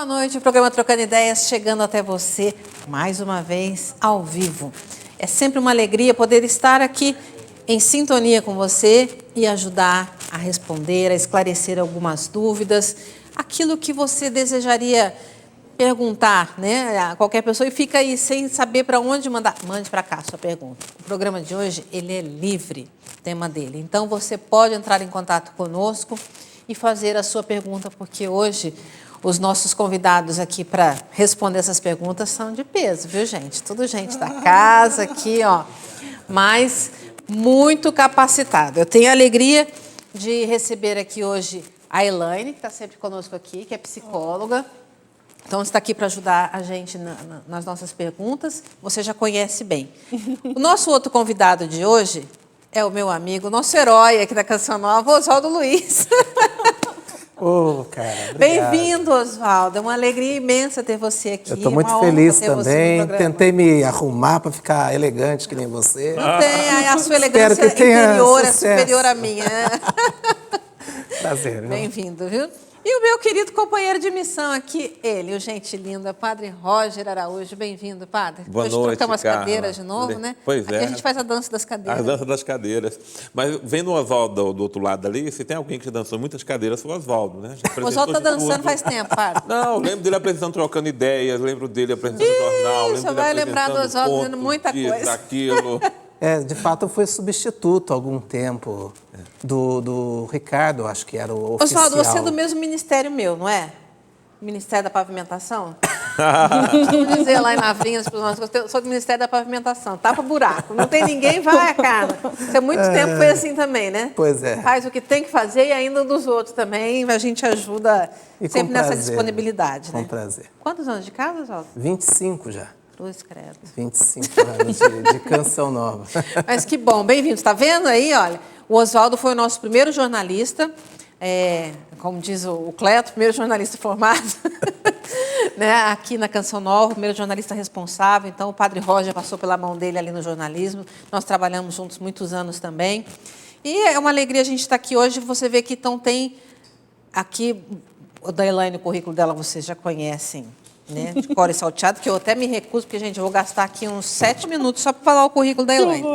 Boa noite, o programa Trocando Ideias chegando até você mais uma vez ao vivo. É sempre uma alegria poder estar aqui em sintonia com você e ajudar a responder, a esclarecer algumas dúvidas, aquilo que você desejaria perguntar, né, a qualquer pessoa e fica aí sem saber para onde mandar. Mande para cá a sua pergunta. O programa de hoje, ele é livre, o tema dele. Então, você pode entrar em contato conosco e fazer a sua pergunta, porque hoje os nossos convidados aqui para responder essas perguntas são de peso, viu, gente? Tudo gente da casa aqui, ó, mas muito capacitado. Eu tenho a alegria de receber aqui hoje a Elaine, que está sempre conosco aqui, que é psicóloga. Então, está aqui para ajudar a gente nas nossas perguntas. Você já conhece bem. O nosso outro convidado de hoje é o meu amigo, nosso herói aqui da Canção Nova, Oswaldo Luiz. Cara, bem-vindo, Oswaldo. É uma alegria imensa ter você aqui. Eu estou muito feliz também. Tentei me arrumar para ficar elegante que nem você. Não tem, a sua elegância interior é superior à minha. Prazer. Bem-vindo, viu? E o meu querido companheiro de missão aqui, ele, o gente lindo, Padre Roger Araújo. Bem-vindo, Padre. Boa Hoje noite, trocamos as Carla. cadeiras de novo, né? Pois aqui é. A gente faz a dança das cadeiras. A dança das cadeiras. Mas vendo o Oswaldo do outro lado ali, se tem alguém que dançou muitas cadeiras, foi o Oswaldo, né? O Oswaldo está dançando faz tempo, Padre. Não, lembro dele apresentando Trocando Ideias, lembro dele apresentando jornal, lembro dele vai lembrar do Oswaldo dizendo muita disso, coisa. daquilo. De fato, eu fui substituto há algum tempo do Ricardo, acho que era o oficial. Oswaldo, você é do mesmo ministério meu, não é? Ministério da Pavimentação? Vamos dizer lá em Lavrinhas para os nossos... Eu sou do Ministério da Pavimentação. Tapa buraco. Não tem ninguém, vai, cara. Você há muito tempo foi assim também, né? Pois é. Faz o que tem que fazer e ainda dos outros também. A gente ajuda sempre nessa disponibilidade, né? Com prazer. Quantos anos de casa, Oswaldo? 25 já. Cruz, credo. 25 anos de Canção Nova. Mas que bom, bem-vindo. Está vendo aí, olha? O Oswaldo foi o nosso primeiro jornalista, como diz o Cleto, primeiro jornalista formado, né, aqui na Canção Nova, primeiro jornalista responsável. Então, o Padre Roger passou pela mão dele ali no jornalismo. Nós trabalhamos juntos muitos anos também. E é uma alegria a gente estar aqui hoje. Você vê que então tem aqui, o da Elaine, o currículo dela vocês já conhecem, né, de cor e salteado, que eu até me recuso, porque, gente, eu vou gastar aqui uns 7 minutos só para falar o currículo da Elaine.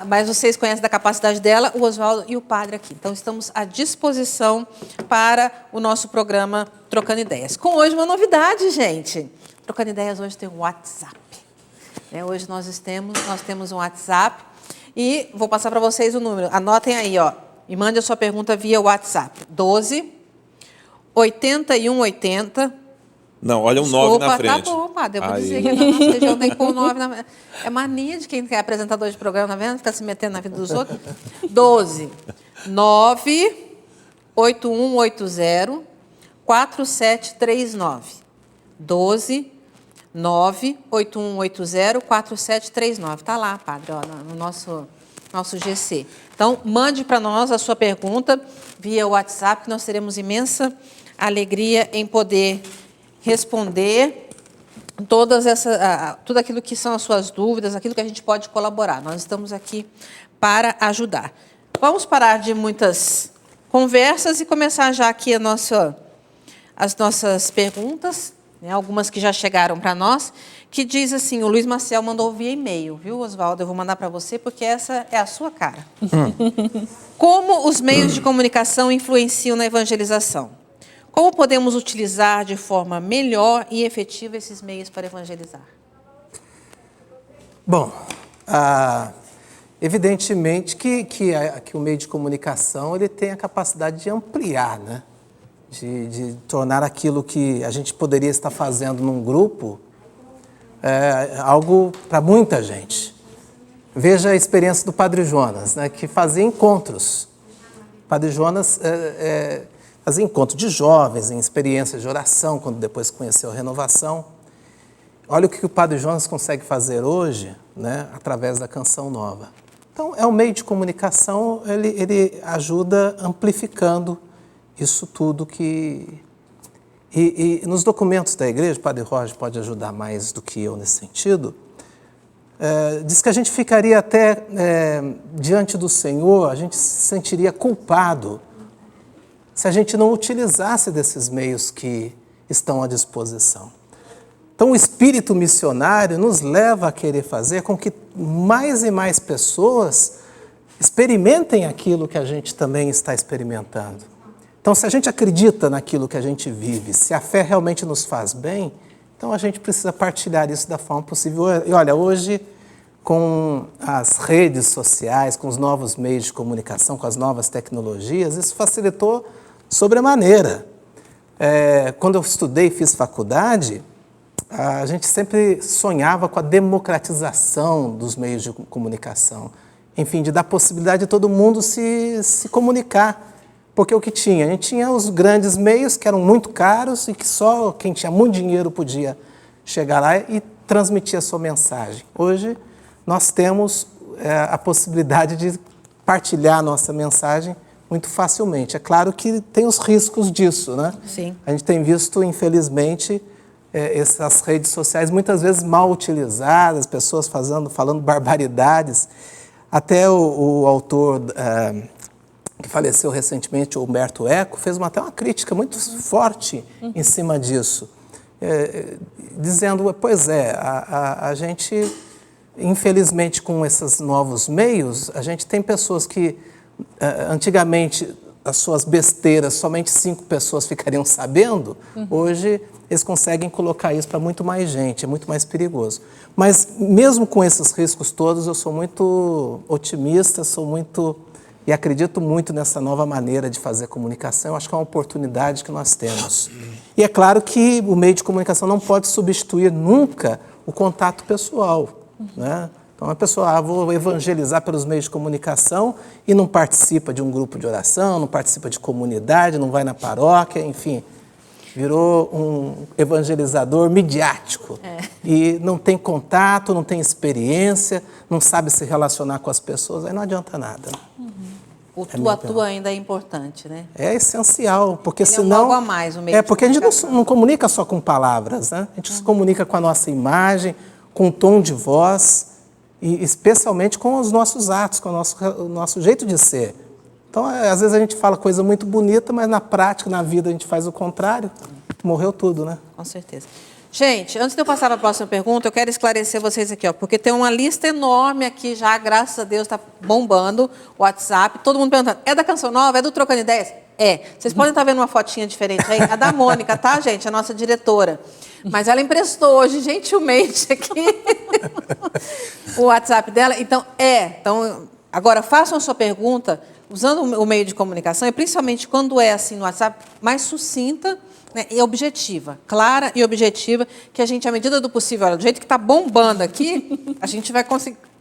Mas vocês conhecem da capacidade dela, o Oswaldo e o Padre aqui. Então, estamos à disposição para o nosso programa Trocando Ideias. Com hoje uma novidade, gente. Trocando Ideias hoje tem um WhatsApp. Hoje nós temos um WhatsApp e vou passar para vocês o número. Anotem aí, ó. E mande a sua pergunta via WhatsApp. 12 8180. Não, olha um 9 na frente. Tá bom, Padre. Eu vou dizer que na nossa região tem que pôr um 9 na frente. É mania de quem é apresentador de programa, tá vendo? Fica se metendo na vida dos outros. 12 9 8180 4739. 12 9 8180 4739. Está lá, Padre, ó, no nosso GC. Então, mande para nós a sua pergunta via WhatsApp, que nós teremos imensa alegria em poder responder tudo aquilo que são as suas dúvidas, aquilo que a gente pode colaborar. Nós estamos aqui para ajudar. Vamos parar de muitas conversas e começar já aqui as nossas perguntas, né, algumas que já chegaram para nós, que diz assim, o Luiz Maciel mandou via e-mail, viu, Oswaldo? Eu vou mandar para você, porque essa é a sua cara. Como os meios de comunicação influenciam na evangelização? Como podemos utilizar de forma melhor e efetiva esses meios para evangelizar? Bom, evidentemente que o meio de comunicação ele tem a capacidade de ampliar, né? De tornar aquilo que a gente poderia estar fazendo num grupo algo para muita gente. Veja a experiência do Padre Jonas, né, que fazia encontros. O Padre Jonas fazia encontros de jovens, em experiências de oração, quando depois conheceu a renovação. Olha o que o Padre Jonas consegue fazer hoje, né, através da Canção Nova. Então, é um meio de comunicação, ele ajuda amplificando isso tudo que... E nos documentos da igreja, o Padre Roger pode ajudar mais do que eu nesse sentido, diz que a gente ficaria até diante do Senhor, a gente se sentiria culpado se a gente não utilizasse desses meios que estão à disposição. Então, o espírito missionário nos leva a querer fazer com que mais e mais pessoas experimentem aquilo que a gente também está experimentando. Então, se a gente acredita naquilo que a gente vive, se a fé realmente nos faz bem, então a gente precisa partilhar isso da forma possível. E olha, hoje, com as redes sociais, com os novos meios de comunicação, com as novas tecnologias, isso facilitou sobremaneira. Quando eu estudei e fiz faculdade, a gente sempre sonhava com a democratização dos meios de comunicação. Enfim, de dar possibilidade de todo mundo se comunicar. Porque o que tinha? A gente tinha os grandes meios que eram muito caros e que só quem tinha muito dinheiro podia chegar lá e transmitir a sua mensagem. Hoje, nós temos a possibilidade de partilhar a nossa mensagem muito facilmente. É claro que tem os riscos disso, né? Sim. A gente tem visto, infelizmente, essas redes sociais muitas vezes mal utilizadas, pessoas falando barbaridades. Até o autor que faleceu recentemente, o Humberto Eco, fez até uma crítica muito forte em cima disso, dizendo, pois a gente, infelizmente, com esses novos meios, a gente tem pessoas que, antigamente, as suas besteiras, somente 5 pessoas ficariam sabendo, hoje eles conseguem colocar isso para muito mais gente, é muito mais perigoso. Mas, mesmo com esses riscos todos, eu sou muito otimista, e acredito muito nessa nova maneira de fazer comunicação. Eu acho que é uma oportunidade que nós temos. E é claro que o meio de comunicação não pode substituir nunca o contato pessoal, né? Então, a pessoa, vou evangelizar pelos meios de comunicação e não participa de um grupo de oração, não participa de comunidade, não vai na paróquia, enfim, virou um evangelizador midiático. E não tem contato, não tem experiência, não sabe se relacionar com as pessoas, aí não adianta nada. O tu ainda é importante, né? É essencial, porque Ele senão... é algo a mais, o meio de porque a gente comunicação. não comunica só com palavras, né? A gente se comunica com a nossa imagem, com o tom de voz, e especialmente com os nossos atos, com o nosso jeito de ser. Então, às vezes a gente fala coisa muito bonita, mas na prática, na vida, a gente faz o contrário. Morreu tudo, né? Com certeza. Gente, antes de eu passar para a próxima pergunta, eu quero esclarecer vocês aqui, porque tem uma lista enorme aqui já, graças a Deus, está bombando o WhatsApp, todo mundo perguntando, é da Canção Nova, é do Trocando Ideias? É. Vocês podem estar vendo uma fotinha diferente aí, a da Mônica, tá, gente? A nossa diretora. Mas ela emprestou hoje, gentilmente, aqui o WhatsApp dela. Então, agora, façam a sua pergunta usando o meio de comunicação, e principalmente quando é assim no WhatsApp, mais sucinta, né, e objetiva, clara e objetiva, que a gente, à medida do possível, olha, do jeito que está bombando aqui, a gente vai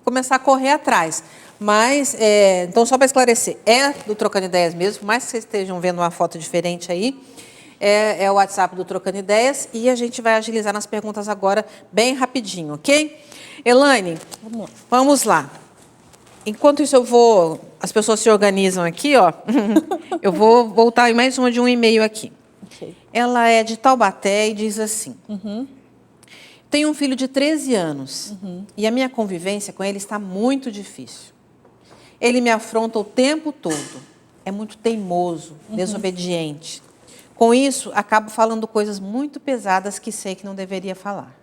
começar a correr atrás. Mas, então, só para esclarecer, é do Trocando Ideias mesmo, por mais que vocês estejam vendo uma foto diferente aí, é o WhatsApp do Trocando Ideias, e a gente vai agilizar nas perguntas agora, bem rapidinho, ok? Elaine, vamos lá. Enquanto isso, as pessoas se organizam aqui, ó, eu vou voltar em mais uma de um e-mail aqui. Okay. Ela é de Taubaté e diz assim, tenho um filho de 13 anos e a minha convivência com ele está muito difícil. Ele me afronta o tempo todo, é muito teimoso, desobediente. Com isso, acabo falando coisas muito pesadas que sei que não deveria falar.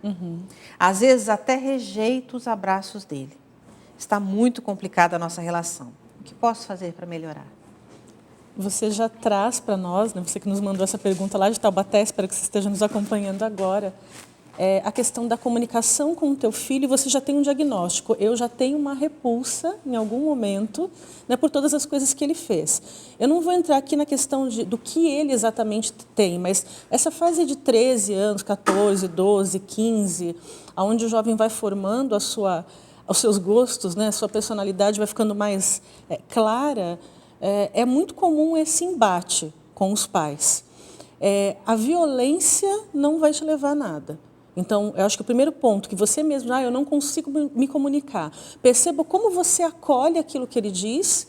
Às vezes, até rejeito os abraços dele. Está muito complicada a nossa relação. O que posso fazer para melhorar? Você já traz para nós, né, você que nos mandou essa pergunta lá de Taubaté, espero que você esteja nos acompanhando agora, a questão da comunicação com o teu filho, você já tem um diagnóstico. Eu já tenho uma repulsa em algum momento, né, por todas as coisas que ele fez. Eu não vou entrar aqui na questão do que ele exatamente tem, mas essa fase de 13 anos, 14, 12, 15, onde o jovem vai formando os seus gostos, né, a sua personalidade vai ficando mais clara, é muito comum esse embate com os pais. A violência não vai te levar a nada. Então, eu acho que o primeiro ponto, que você mesmo, eu não consigo me comunicar. Perceba como você acolhe aquilo que ele diz,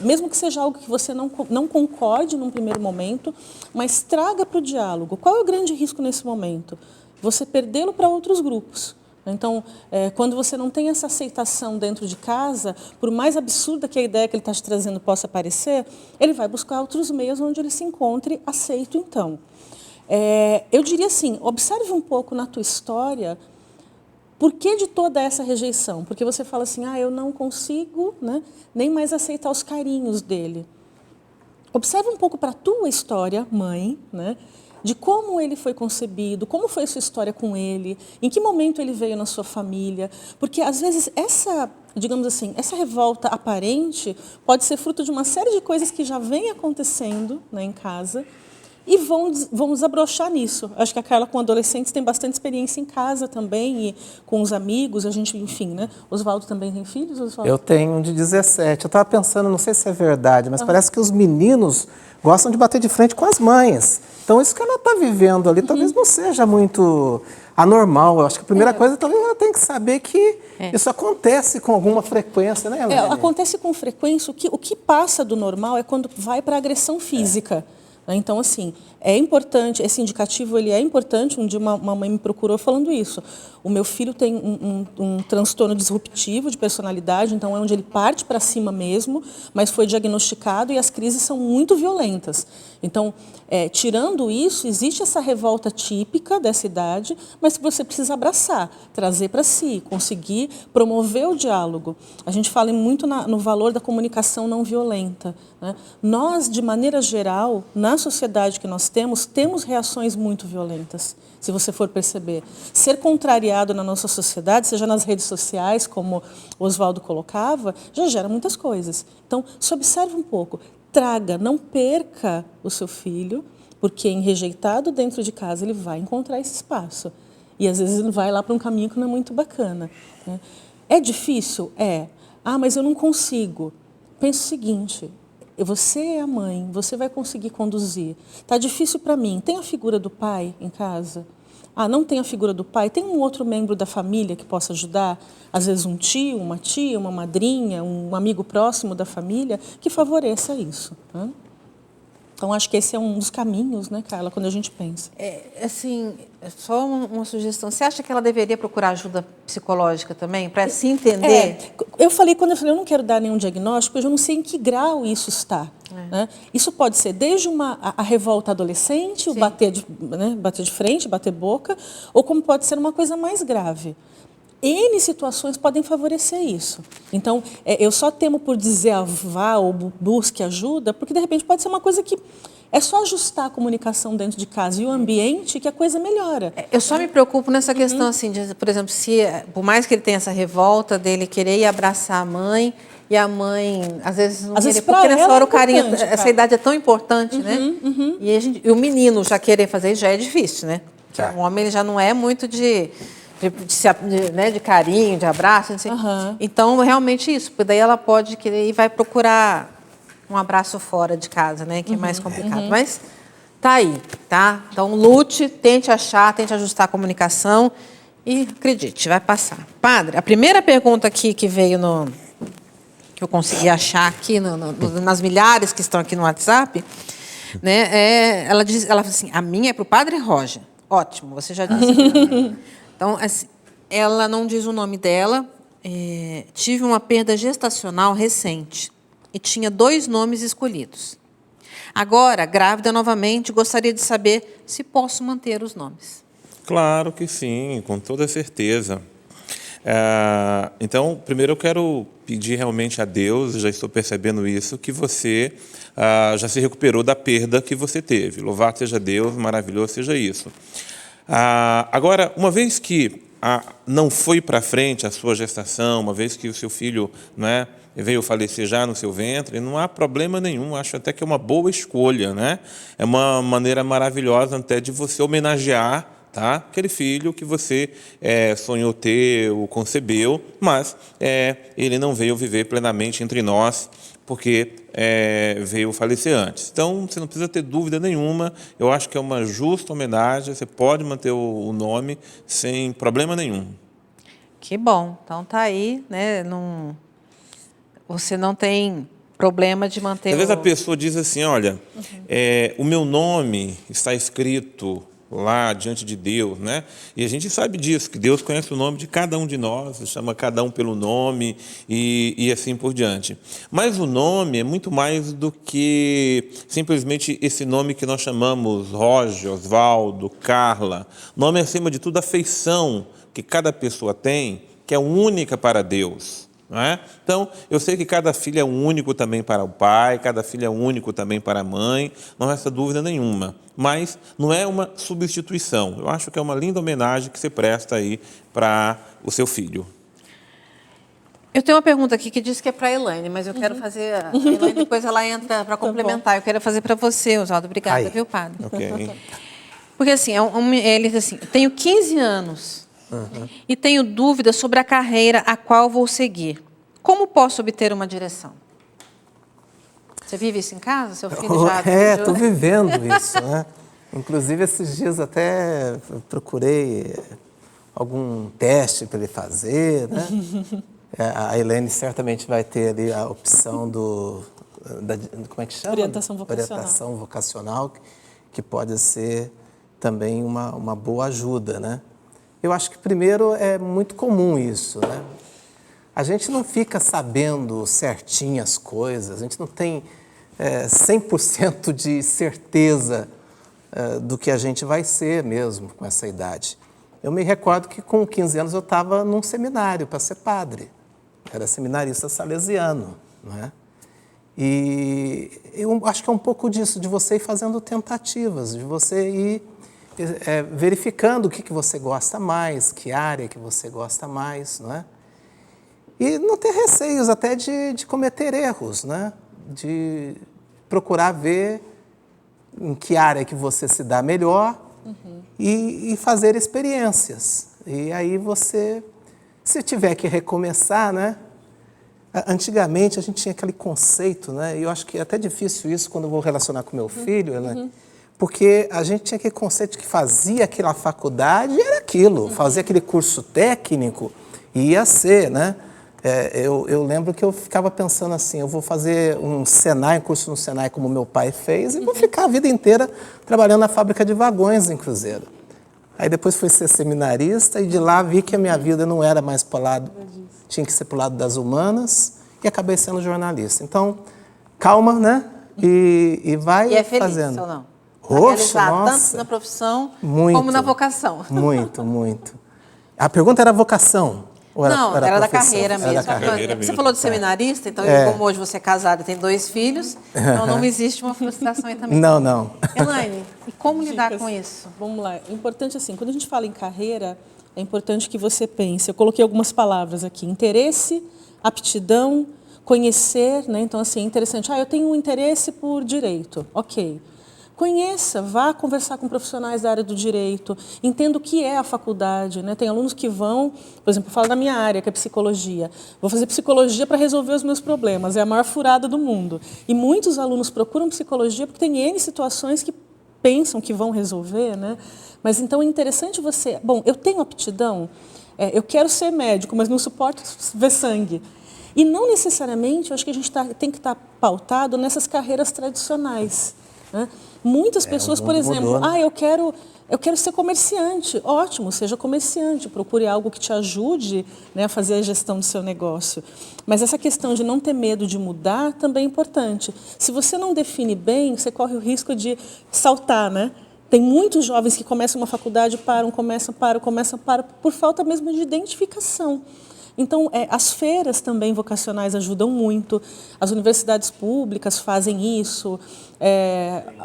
mesmo que seja algo que você não concorde num primeiro momento, mas traga para o diálogo. Qual é o grande risco nesse momento? Você perdê-lo para outros grupos. Então, quando você não tem essa aceitação dentro de casa, por mais absurda que a ideia que ele está te trazendo possa parecer, ele vai buscar outros meios onde ele se encontre aceito, então. Eu diria assim, observe um pouco na tua história, por que de toda essa rejeição? Porque você fala assim, eu não consigo, né, nem mais aceitar os carinhos dele. Observe um pouco para a tua história, mãe, né, de como ele foi concebido, como foi a sua história com ele, em que momento ele veio na sua família. Porque, às vezes, digamos assim, essa revolta aparente pode ser fruto de uma série de coisas que já vem acontecendo, né, em casa, e vão desabrochar nisso. Acho que a Carla, com adolescentes, tem bastante experiência em casa também, e com os amigos, a gente, enfim, né? Oswaldo também tem filhos, Oswaldo? Eu tenho um de 17. Eu estava pensando, não sei se é verdade, mas parece que os meninos gostam de bater de frente com as mães. Então, isso que ela está vivendo ali talvez não seja muito anormal. Eu acho que a primeira coisa, talvez ela tenha que saber que isso acontece com alguma frequência, né, Helene? Acontece com frequência. O que passa do normal é quando vai para a agressão física. Então, assim, é importante, esse indicativo ele é importante. Um dia uma mãe me procurou falando isso. O meu filho tem um transtorno disruptivo de personalidade, então é onde ele parte para cima mesmo, mas foi diagnosticado e as crises são muito violentas. Então, tirando isso, existe essa revolta típica dessa idade, mas que você precisa abraçar, trazer para si, conseguir promover o diálogo. A gente fala muito no valor da comunicação não violenta, né? Nós, de maneira geral, na sociedade que nós temos reações muito violentas, se você for perceber. Ser contrariado na nossa sociedade, seja nas redes sociais, como o Oswaldo colocava, já gera muitas coisas. Então, se observe um pouco, traga, não perca o seu filho, porque em rejeitado dentro de casa ele vai encontrar esse espaço. E às vezes ele vai lá para um caminho que não é muito bacana, né? É difícil? É. Mas eu não consigo. Pensa o seguinte, você é a mãe, você vai conseguir conduzir. Está difícil para mim. Tem a figura do pai em casa? Não tem a figura do pai? Tem um outro membro da família que possa ajudar? Às vezes um tio, uma tia, uma madrinha, um amigo próximo da família que favoreça isso, né? Então, acho que esse é um dos caminhos, né, Carla, quando a gente pensa. Assim, só uma sugestão. Você acha que ela deveria procurar ajuda psicológica também, para se entender? Quando eu falei, eu não quero dar nenhum diagnóstico, eu já não sei em que grau isso está. Né? Isso pode ser desde a revolta adolescente, o bater de frente, bater boca, ou como pode ser uma coisa mais grave. N situações podem favorecer isso. Então, eu só temo por dizer vá ou busque ajuda, porque de repente pode ser uma coisa que é só ajustar a comunicação dentro de casa e o ambiente que a coisa melhora. Eu só me preocupo nessa questão, assim, de, por exemplo, por mais que ele tenha essa revolta dele querer ir abraçar a mãe, e a mãe, às vezes, não querer, porque nessa hora o carinho, essa idade é tão importante, né? E o menino já querer fazer isso já é difícil, né? O homem ele já não é muito de carinho, de abraço, não sei. Então, realmente isso, porque daí ela pode querer e vai procurar um abraço fora de casa, né, que é mais complicado. Mas tá aí, tá? Então, lute, tente achar, tente ajustar a comunicação e acredite, vai passar. Padre, a primeira pergunta aqui que veio que eu consegui achar aqui nas milhares que estão aqui no WhatsApp, né, ela fala assim, a minha é para o Padre Roger. Ótimo, você já disse. Então, assim, ela não diz o nome dela. Tive uma perda gestacional recente e tinha 2 nomes escolhidos. Agora, grávida novamente, gostaria de saber se posso manter os nomes. Claro que sim, com toda certeza. Então, primeiro eu quero pedir realmente a Deus, já estou percebendo isso, que você já se recuperou da perda que você teve. Louvado seja Deus, maravilhoso seja isso. Agora, uma vez que não foi para frente a sua gestação, uma vez que o seu filho, né, veio falecer já no seu ventre, não há problema nenhum, acho até que é uma boa escolha, né? É uma maneira maravilhosa até de você homenagear, tá, aquele filho que você sonhou ter, ou concebeu, mas ele não veio viver plenamente entre nós, porque veio falecer antes. Então, você não precisa ter dúvida nenhuma, eu acho que é uma justa homenagem, você pode manter o nome sem problema nenhum. Que bom, então tá aí, né? Você não tem problema de manter Às vezes a pessoa diz assim, olha, o meu nome está escrito lá diante de Deus, né? E a gente sabe disso, que Deus conhece o nome de cada um de nós, chama cada um pelo nome e assim por diante. Mas o nome é muito mais do que simplesmente esse nome que nós chamamos Roger, Osvaldo, Carla. Nome é, acima de tudo, a afeição que cada pessoa tem, que é única para Deus. Não é? Então, eu sei que cada filho é único também para o pai, cada filho é único também para a mãe, não resta dúvida nenhuma. Mas não é uma substituição. Eu acho que é uma linda homenagem que você presta aí para o seu filho. Eu tenho uma pergunta aqui que diz que é para a Elaine, mas eu quero fazer... A Elaine, depois ela entra para complementar. Eu quero fazer para você, Oswaldo. Obrigada, viu, padre? Ok. Porque assim, ele diz assim, eu tenho 15 anos e tenho dúvidas sobre a carreira a qual vou seguir. Como posso obter uma direção? Você vive isso em casa? Seu filho já... Estou vivendo isso, né? Inclusive, esses dias até procurei algum teste para ele fazer, né? A Helene certamente vai ter ali a opção como é que chama? Orientação vocacional. Orientação vocacional, que pode ser também uma boa ajuda, né? Eu acho que, primeiro, é muito comum isso, né? A gente não fica sabendo certinho as coisas, a gente não tem 100% de certeza do que a gente vai ser mesmo com essa idade. Eu me recordo que com 15 anos eu estava num seminário para ser padre. Era seminarista salesiano, não é? E eu acho que é um pouco disso, de você ir fazendo tentativas, de você ir verificando o que você gosta mais, que área que você gosta mais, não é? E não ter receios até de cometer erros, né? De procurar ver em que área que você se dá melhor e fazer experiências. E aí você, se tiver que recomeçar, né? Antigamente a gente tinha aquele conceito, né? E eu acho que é até difícil isso quando eu vou relacionar com meu filho, né? Porque a gente tinha aquele conceito de que fazia aquela faculdade e era aquilo, fazia aquele curso técnico e ia ser, né? Eu lembro que eu ficava pensando assim, eu vou fazer um curso no Senai como meu pai fez e vou ficar a vida inteira trabalhando na fábrica de vagões em Cruzeiro. Aí depois fui ser seminarista e de lá vi que a minha vida não era mais para o lado, tinha que ser para o lado das humanas e acabei sendo jornalista. Então, calma, né? E vai E é feliz, fazendo. ou não? Roxa, Realizar nossa. tanto na profissão Muito, como na vocação. Muito, muito. A pergunta era vocação? Não, era da profissão? carreira Era mesmo. da carreira. Você falou de seminarista, então como hoje você é casado e tem 2 filhos, então não existe uma frustração aí também. Não. Elaine, e como lidar Dicas. com isso? Vamos lá. É importante assim, quando a gente fala em carreira, é importante que você pense. Eu coloquei algumas palavras aqui: interesse, aptidão, conhecer, né? Então assim, é interessante. Eu tenho um interesse por direito. OK. Conheça, vá conversar com profissionais da área do direito, entenda o que é a faculdade, né? Tem alunos que vão, por exemplo, eu falo da minha área, que é psicologia. Vou fazer psicologia para resolver os meus problemas, é a maior furada do mundo. E muitos alunos procuram psicologia porque tem N situações que pensam que vão resolver, né? Mas então é interessante você... Bom, eu tenho aptidão, eu quero ser médico, mas não suporto ver sangue. E não necessariamente, eu acho que a gente tem que estar pautado nessas carreiras tradicionais, né? Muitas pessoas, por exemplo, mudou, né? eu quero ser comerciante. Ótimo, seja comerciante, procure algo que te ajude, né, a fazer a gestão do seu negócio. Mas essa questão de não ter medo de mudar também é importante. Se você não define bem, você corre o risco de saltar, né? Tem muitos jovens que começam uma faculdade, começam, por falta mesmo de identificação. Então, as feiras também vocacionais ajudam muito, as universidades públicas fazem isso,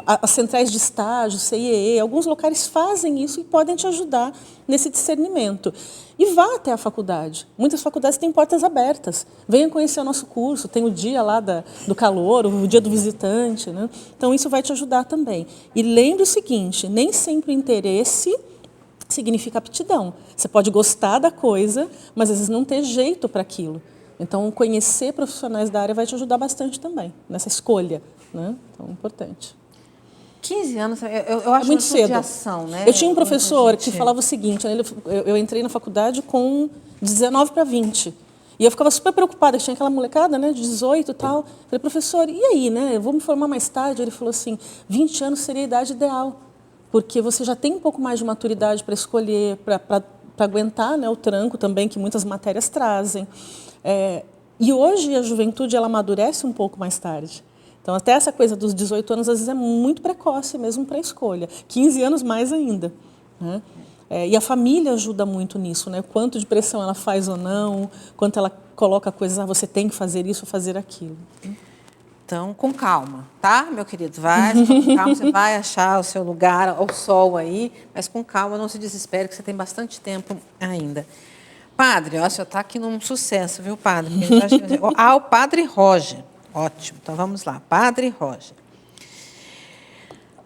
as centrais de estágio, CIEE, alguns locais fazem isso e podem te ajudar nesse discernimento. E vá até a faculdade. Muitas faculdades têm portas abertas. Venha conhecer o nosso curso, tem o dia lá do calouro, o dia do visitante, né? Então, isso vai te ajudar também. E lembre o seguinte, nem sempre o interesse significa aptidão. Você pode gostar da coisa, mas às vezes não ter jeito para aquilo. Então, conhecer profissionais da área vai te ajudar bastante também, nessa escolha, né? Então, é importante. 15 anos, eu acho muito uma cedo. judiação, né? Eu tinha um professor que falava o seguinte, eu entrei na faculdade com 19 para 20. E eu ficava super preocupada, tinha aquela molecada, né, de 18 e tal. Falei, professor, e aí, né? Eu vou me formar mais tarde. Ele falou assim, 20 anos seria a idade ideal. porque você já tem um pouco mais de maturidade para escolher, para aguentar, né, o tranco também que muitas matérias trazem. E hoje a juventude ela amadurece um pouco mais tarde. Então, até essa coisa dos 18 anos, às vezes, é muito precoce mesmo para a escolha. 15 anos mais ainda, né? E a família ajuda muito nisso, né? Quanto de pressão ela faz ou não, quanto ela coloca coisas, você tem que fazer isso ou fazer aquilo. Então, com calma, tá, meu querido? Vai, com calma, você vai achar o seu lugar ao sol aí, mas com calma, não se desespere, que você tem bastante tempo ainda. Padre, ó, o senhor está aqui num sucesso, viu, padre? O Padre Roger. Ótimo, então vamos lá. Padre Roger.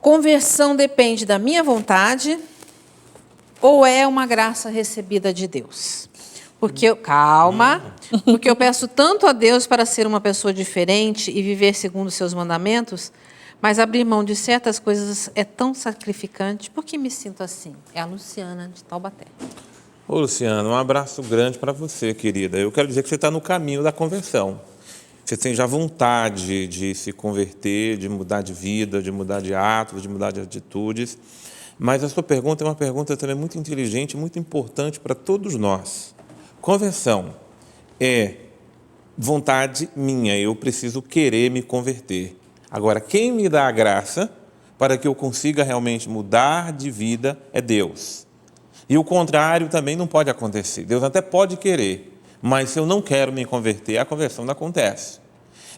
Conversão depende da minha vontade ou é uma graça recebida de Deus? Porque eu peço tanto a Deus para ser uma pessoa diferente e viver segundo os seus mandamentos, mas abrir mão de certas coisas é tão sacrificante. Por que me sinto assim? É a Luciana, de Taubaté. Ô, Luciano, um abraço grande para você, querida. Eu quero dizer que você está no caminho da conversão. Você tem já vontade de se converter, de mudar de vida, de mudar de atos, de mudar de atitudes. Mas a sua pergunta é uma pergunta também muito inteligente, muito importante para todos nós. Conversão é vontade minha, eu preciso querer me converter. Agora, quem me dá a graça para que eu consiga realmente mudar de vida é Deus. E o contrário também não pode acontecer. Deus até pode querer, mas se eu não quero me converter, a conversão não acontece.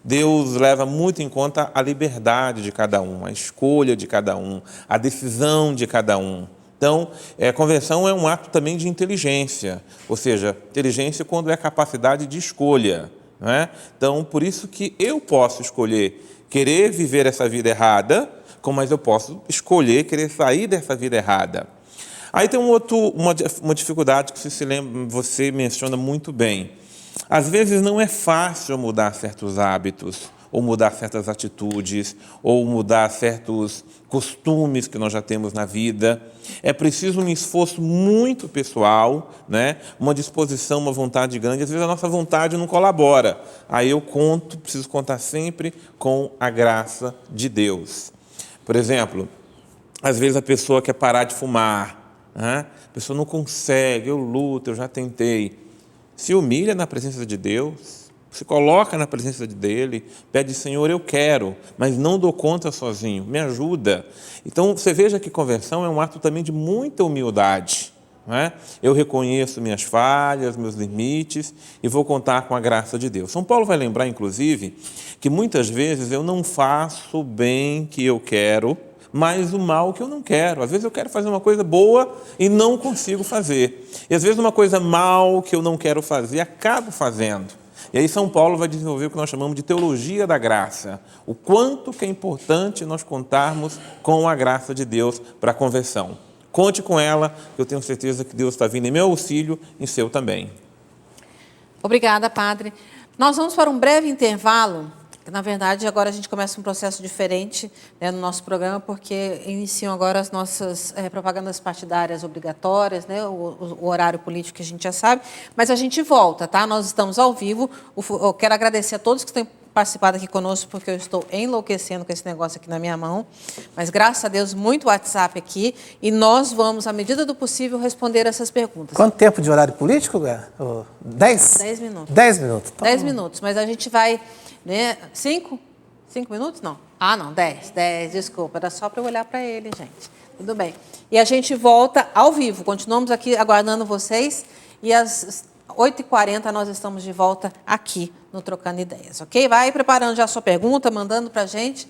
Deus leva muito em conta a liberdade de cada um, a escolha de cada um, a decisão de cada um. Então, a conversão é um ato também de inteligência, ou seja, inteligência quando é capacidade de escolha, não é? Então, por isso que eu posso escolher querer viver essa vida errada, mas eu posso escolher querer sair dessa vida errada. Aí tem uma dificuldade que você menciona muito bem. Às vezes não é fácil mudar certos hábitos, ou mudar certas atitudes, ou mudar certos costumes que nós já temos na vida. É preciso um esforço muito pessoal, né? Uma disposição, uma vontade grande. Às vezes a nossa vontade não colabora. Aí eu preciso contar sempre com a graça de Deus. Por exemplo, às vezes a pessoa quer parar de fumar, a pessoa não consegue, eu luto, eu já tentei. Se humilha na presença de Deus, se coloca na presença dele, pede, Senhor, eu quero, mas não dou conta sozinho, me ajuda. Então, você veja que conversão é um ato também de muita humildade. Não é? Eu reconheço minhas falhas, meus limites e vou contar com a graça de Deus. São Paulo vai lembrar, inclusive, que muitas vezes eu não faço o bem que eu quero, mas o mal que eu não quero. Às vezes eu quero fazer uma coisa boa e não consigo fazer. E às vezes uma coisa mal que eu não quero fazer, acabo fazendo. E aí São Paulo vai desenvolver o que nós chamamos de teologia da graça. O quanto que é importante nós contarmos com a graça de Deus para a conversão. Conte com ela, eu tenho certeza que Deus está vindo em meu auxílio, em seu também. Obrigada, padre. Nós vamos para um breve intervalo. Na verdade, agora a gente começa um processo diferente, né, no nosso programa, porque iniciam agora as nossas propagandas partidárias obrigatórias, né, o horário político que a gente já sabe, mas a gente volta, tá? Nós estamos ao vivo. Eu quero agradecer a todos que têm participado aqui conosco, porque eu estou enlouquecendo com esse negócio aqui na minha mão, mas graças a Deus, muito WhatsApp aqui, e nós vamos, à medida do possível, responder essas perguntas. Quanto tempo de horário político, Gá? 10? 10 minutos. 10 minutos. Então... 10 minutos, mas a gente vai... Né? 5 minutos? Não. Ah, não, 10, desculpa. Era só para eu olhar para ele, gente. Tudo bem. E a gente volta ao vivo. Continuamos aqui aguardando vocês. E às 8h40 nós estamos de volta aqui no Trocando Ideias, ok? Vai preparando já a sua pergunta, mandando para a gente,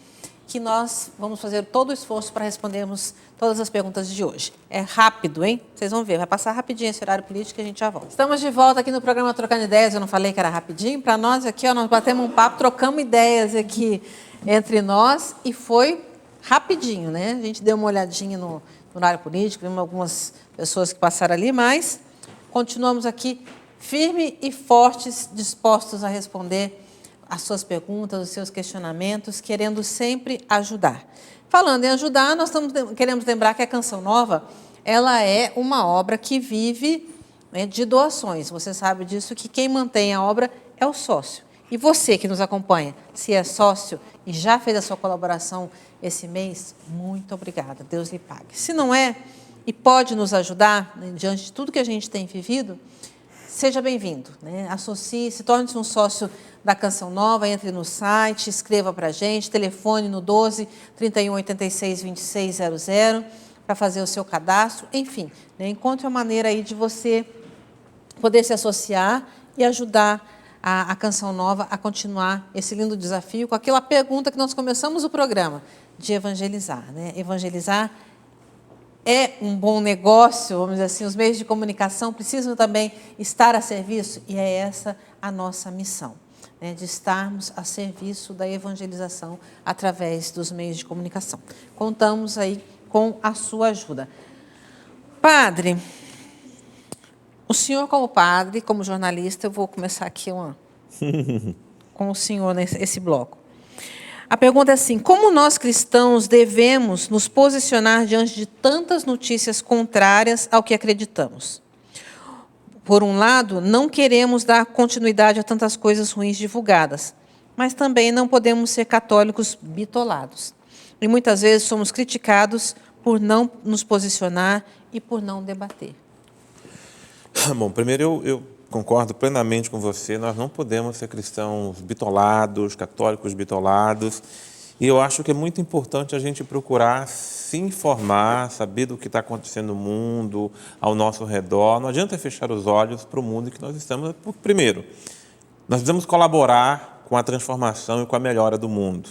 que nós vamos fazer todo o esforço para respondermos todas as perguntas de hoje. É rápido, hein? Vocês vão ver, vai passar rapidinho esse horário político e a gente já volta. Estamos de volta aqui no programa Trocando Ideias, eu não falei que era rapidinho, para nós aqui, ó, nós batemos um papo, trocamos ideias aqui entre nós e foi rapidinho, né? A gente deu uma olhadinha no horário político, vimos algumas pessoas que passaram ali, mas continuamos aqui firmes e fortes, dispostos a responder as suas perguntas, os seus questionamentos, querendo sempre ajudar. Falando em ajudar, nós queremos lembrar que a Canção Nova, ela é uma obra que vive, né, de doações. Você sabe disso, que quem mantém a obra é o sócio. E você que nos acompanha, se é sócio e já fez a sua colaboração esse mês, muito obrigada, Deus lhe pague. Se não é e pode nos ajudar, né, diante de tudo que a gente tem vivido, seja bem-vindo, né? Associe-se, torne-se um sócio da Canção Nova, entre no site, escreva para a gente, telefone no 12 31 86 2600 para fazer o seu cadastro, enfim, né? Encontre uma maneira aí de você poder se associar e ajudar a Canção Nova a continuar esse lindo desafio com aquela pergunta que nós começamos o programa, de evangelizar, né? Evangelizar é um bom negócio, vamos dizer assim, os meios de comunicação precisam também estar a serviço, e é essa a nossa missão, né, de estarmos a serviço da evangelização através dos meios de comunicação. Contamos aí com a sua ajuda. Padre, o senhor como padre, como jornalista, eu vou começar aqui com o senhor nesse bloco. A pergunta é assim: como nós cristãos devemos nos posicionar diante de tantas notícias contrárias ao que acreditamos? Por um lado, não queremos dar continuidade a tantas coisas ruins divulgadas, mas também não podemos ser católicos bitolados. E muitas vezes somos criticados por não nos posicionar e por não debater. Bom, primeiro eu concordo plenamente com você, nós não podemos ser cristãos bitolados, católicos bitolados, e eu acho que é muito importante a gente procurar se informar, saber do que está acontecendo no mundo, ao nosso redor. Não adianta fechar os olhos para o mundo que nós estamos. Primeiro, nós precisamos colaborar com a transformação e com a melhora do mundo.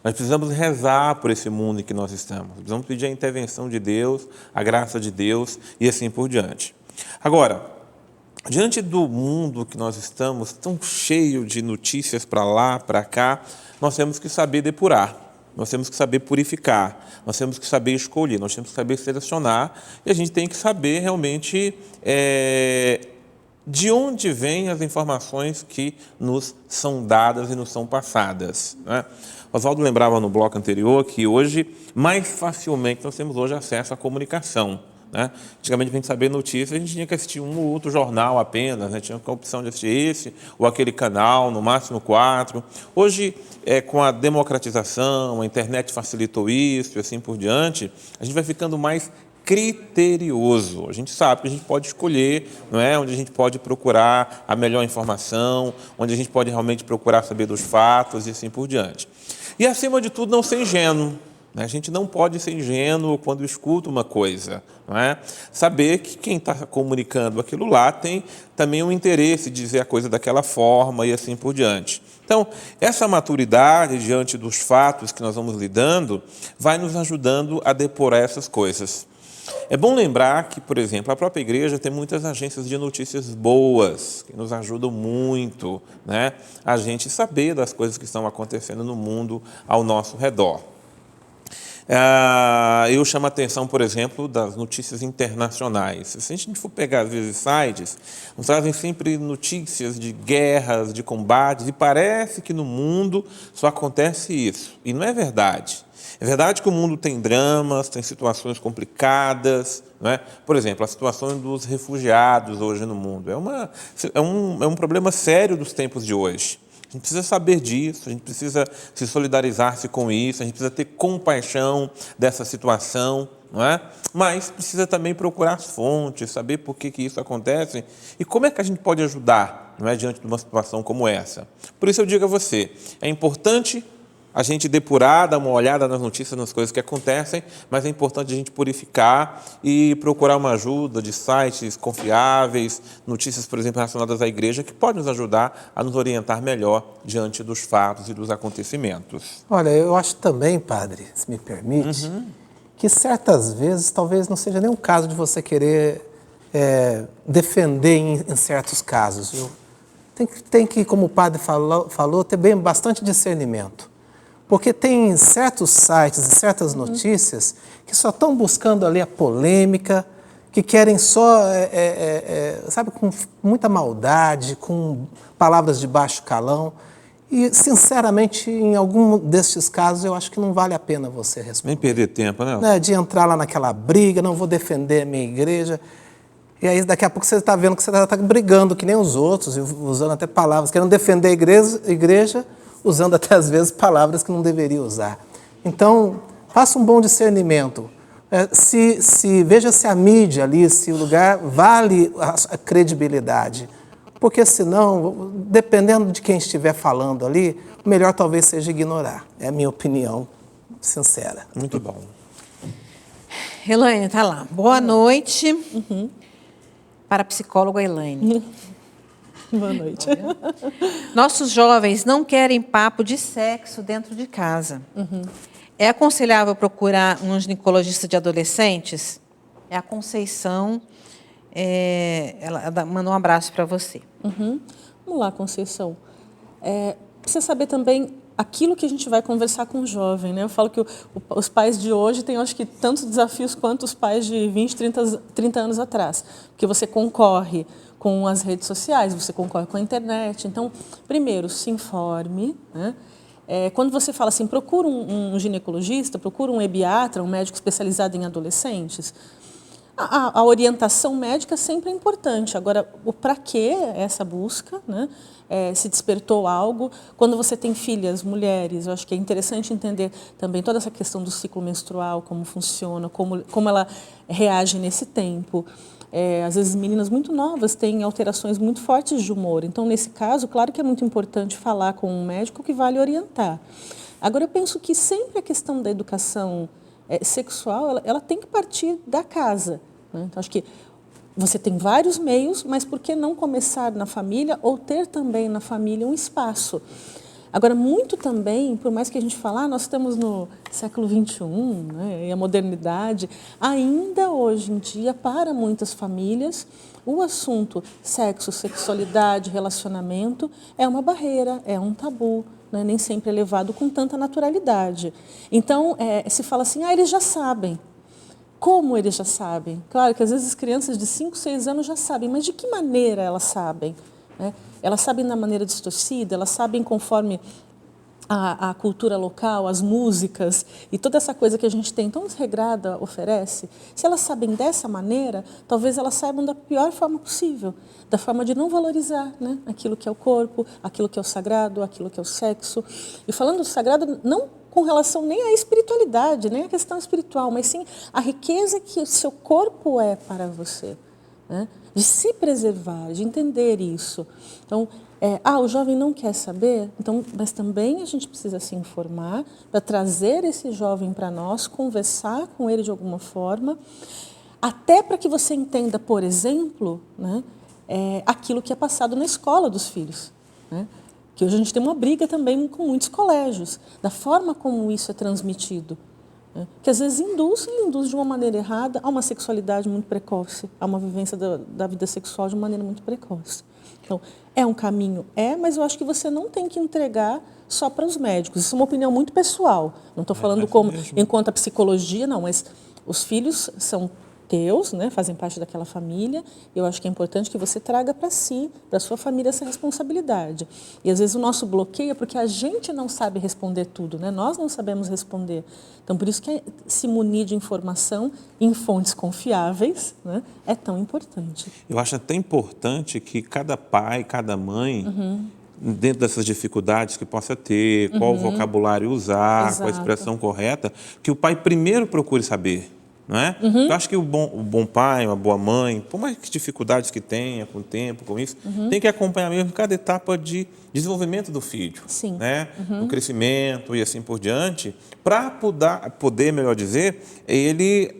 Nós precisamos rezar por esse mundo em que nós estamos. Precisamos pedir a intervenção de Deus, a graça de Deus e assim por diante. Agora, diante do mundo que nós estamos, tão cheio de notícias para lá, para cá, nós temos que saber depurar, nós temos que saber purificar, nós temos que saber escolher, nós temos que saber selecionar, e a gente tem que saber realmente de onde vêm as informações que nos são dadas e nos são passadas, né? Oswaldo lembrava no bloco anterior que hoje, mais facilmente, nós temos hoje acesso à comunicação, né? Antigamente, para a gente saber notícias, a gente tinha que assistir um ou outro jornal apenas, né? Tinha a opção de assistir esse ou aquele canal, no máximo 4. Hoje, com a democratização, a internet facilitou isso e assim por diante, a gente vai ficando mais criterioso. A gente sabe que a gente pode escolher, não é? Onde a gente pode procurar a melhor informação, onde a gente pode realmente procurar saber dos fatos e assim por diante. E, acima de tudo, não ser ingênuo. A gente não pode ser ingênuo quando escuta uma coisa, não é? Saber que quem está comunicando aquilo lá tem também um interesse de dizer a coisa daquela forma e assim por diante. Então, essa maturidade diante dos fatos que nós vamos lidando vai nos ajudando a depurar essas coisas. É bom lembrar que, por exemplo, a própria igreja tem muitas agências de notícias boas, que nos ajudam muito, né, a gente saber das coisas que estão acontecendo no mundo ao nosso redor. Eu chamo a atenção, por exemplo, das notícias internacionais. Se a gente for pegar, às vezes, sites, nos trazem sempre notícias de guerras, de combates, e parece que no mundo só acontece isso. E não é verdade. É verdade que o mundo tem dramas, tem situações complicadas, não é? Por exemplo, a situação dos refugiados hoje no mundo é um problema sério dos tempos de hoje. A gente precisa saber disso, a gente precisa se solidarizar-se com isso, a gente precisa ter compaixão dessa situação, não é? Mas precisa também procurar as fontes, saber por que isso acontece e como é que a gente pode ajudar, não é, diante de uma situação como essa. Por isso eu digo a você, é importante a gente depurar, dar uma olhada nas notícias, nas coisas que acontecem, mas é importante a gente purificar e procurar uma ajuda de sites confiáveis, notícias, por exemplo, relacionadas à igreja, que podem nos ajudar a nos orientar melhor diante dos fatos e dos acontecimentos. Olha, eu acho também, padre, se me permite, que certas vezes talvez não seja nem o caso de você querer defender em certos casos. Tem que, como o padre falou, ter bastante discernimento. Porque tem certos sites e certas notícias que só estão buscando ali a polêmica, que querem só, sabe, com muita maldade, com palavras de baixo calão. E, sinceramente, em algum destes casos, eu acho que não vale a pena você responder. Nem perder tempo, né? De entrar lá naquela briga, não vou defender a minha igreja. E aí daqui a pouco você está vendo que você está brigando que nem os outros, usando até palavras, querendo defender a igreja, usando até às vezes palavras que não deveria usar. Então, faça um bom discernimento. Veja se a mídia ali, se o lugar vale a credibilidade. Porque senão, dependendo de quem estiver falando ali, o melhor talvez seja ignorar. É a minha opinião sincera. Muito bom. Elaine, tá lá. Boa noite para a psicóloga Elaine. Boa noite. Nossos jovens não querem papo de sexo dentro de casa. É aconselhável procurar um ginecologista de adolescentes? É a Conceição. Ela mandou um abraço para você. Vamos lá, Conceição. Precisa saber também aquilo que a gente vai conversar com o jovem, né? Eu falo que os pais de hoje têm, acho que, tantos desafios quanto os pais de 20, 30 anos atrás. Porque você concorre com as redes sociais, você concorre com a internet. Então, primeiro, se informe, né? Quando você fala assim, procura um ginecologista, procura um ebiatra, um médico especializado em adolescentes, a orientação médica sempre é importante. Agora, o para que essa busca, né? Se despertou algo. Quando você tem filhas, mulheres, eu acho que é interessante entender também toda essa questão do ciclo menstrual, como funciona, como ela reage nesse tempo. Às vezes, meninas muito novas têm alterações muito fortes de humor. Então, nesse caso, claro que é muito importante falar com um médico que vai lhe orientar. Agora, eu penso que sempre a questão da educação sexual, ela tem que partir da casa, né? Então, acho que você tem vários meios, mas por que não começar na família ou ter também na família um espaço? Agora, muito também, por mais que a gente fale, nós estamos no século XXI, né, e a modernidade, ainda hoje em dia, para muitas famílias, o assunto sexo, sexualidade, relacionamento é uma barreira, é um tabu, né, nem sempre é levado com tanta naturalidade. Então, se fala assim, eles já sabem. Como eles já sabem? Claro que às vezes as crianças de 5, 6 anos já sabem, mas de que maneira elas sabem? Elas sabem da maneira distorcida, elas sabem conforme a cultura local, as músicas e toda essa coisa que a gente tem tão desregrada oferece. Se elas sabem dessa maneira, talvez elas saibam da pior forma possível, da forma de não valorizar, né, aquilo que é o corpo, aquilo que é o sagrado, aquilo que é o sexo. E falando do sagrado, não com relação nem à espiritualidade, nem à questão espiritual, mas sim a riqueza que o seu corpo é para você, né? De se preservar, de entender isso. Então, o jovem não quer saber, então, mas também a gente precisa se informar para trazer esse jovem para nós, conversar com ele de alguma forma, até para que você entenda, por exemplo, né, aquilo que é passado na escola dos filhos, né? Que hoje a gente tem uma briga também com muitos colégios, da forma como isso é transmitido. Que às vezes induz de uma maneira errada a uma sexualidade muito precoce, a uma vivência da vida sexual de uma maneira muito precoce. Então, é um caminho? Mas eu acho que você não tem que entregar só para os médicos. Isso é uma opinião muito pessoal. Não estou falando como enquanto a psicologia, não, mas os filhos são teus, né, fazem parte daquela família. Eu acho que é importante que você traga para si, para a sua família, essa responsabilidade. E às vezes o nosso bloqueio é porque a gente não sabe responder tudo, né? Nós não sabemos responder. Então, por isso que se munir de informação em fontes confiáveis, né, é tão importante. Eu acho até importante que cada pai, cada mãe, dentro dessas dificuldades que possa ter, qual vocabulário usar, Exato. qual a expressão correta, que o pai primeiro procure saber. Não é? Eu acho que o bom pai, uma boa mãe, por mais que dificuldades que tenha com o tempo, com isso, tem que acompanhar mesmo cada etapa de desenvolvimento do filho, Sim. né? O crescimento e assim por diante, para poder, melhor dizer, ele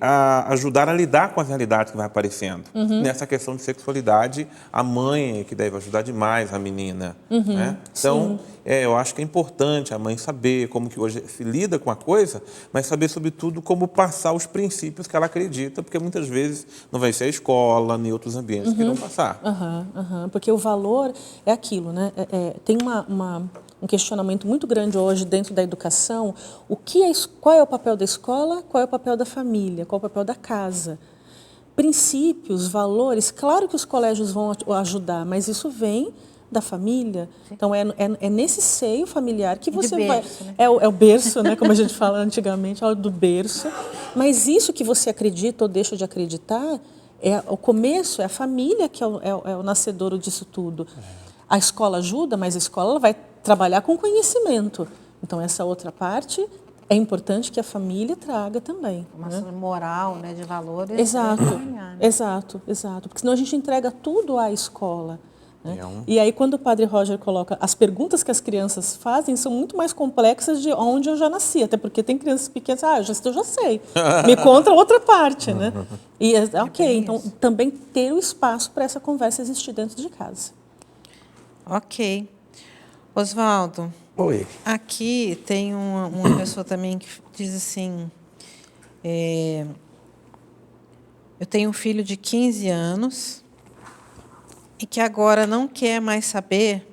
ajudar a lidar com as realidades que vai aparecendo. Nessa questão de sexualidade, a mãe é que deve ajudar demais a menina. Né? Então, eu acho que é importante a mãe saber como que hoje se lida com a coisa, mas saber, sobretudo, como passar os princípios que ela acredita, porque muitas vezes não vai ser a escola, nem outros ambientes que vão passar. Porque o valor é aquilo, né? Tem um questionamento muito grande hoje dentro da educação. Qual é o papel da escola? Qual é o papel da família? Qual é o papel da casa? Princípios, valores, claro que os colégios vão ajudar, mas isso vem da família. Então, é nesse seio familiar que você vai... Né? É o berço, né? Como a gente fala antigamente, a hora do berço. Mas isso que você acredita ou deixa de acreditar O começo é a família que é o nascedouro disso tudo. A escola ajuda, mas a escola ela vai trabalhar com conhecimento. Então, essa outra parte é importante que a família traga também. Uma né? moral, né, de valores. Exato, Né? exato. Porque senão a gente entrega tudo à escola. Né? E aí, quando o Padre Roger coloca, as perguntas que as crianças fazem são muito mais complexas de onde eu já nasci, até porque tem crianças pequenas, eu já sei, me conta outra parte, né? E, ok, então também ter o espaço para essa conversa existir dentro de casa. Ok. Oswaldo, Oi. aqui tem uma pessoa também que diz assim, eu tenho um filho de 15 anos e que agora não quer mais saber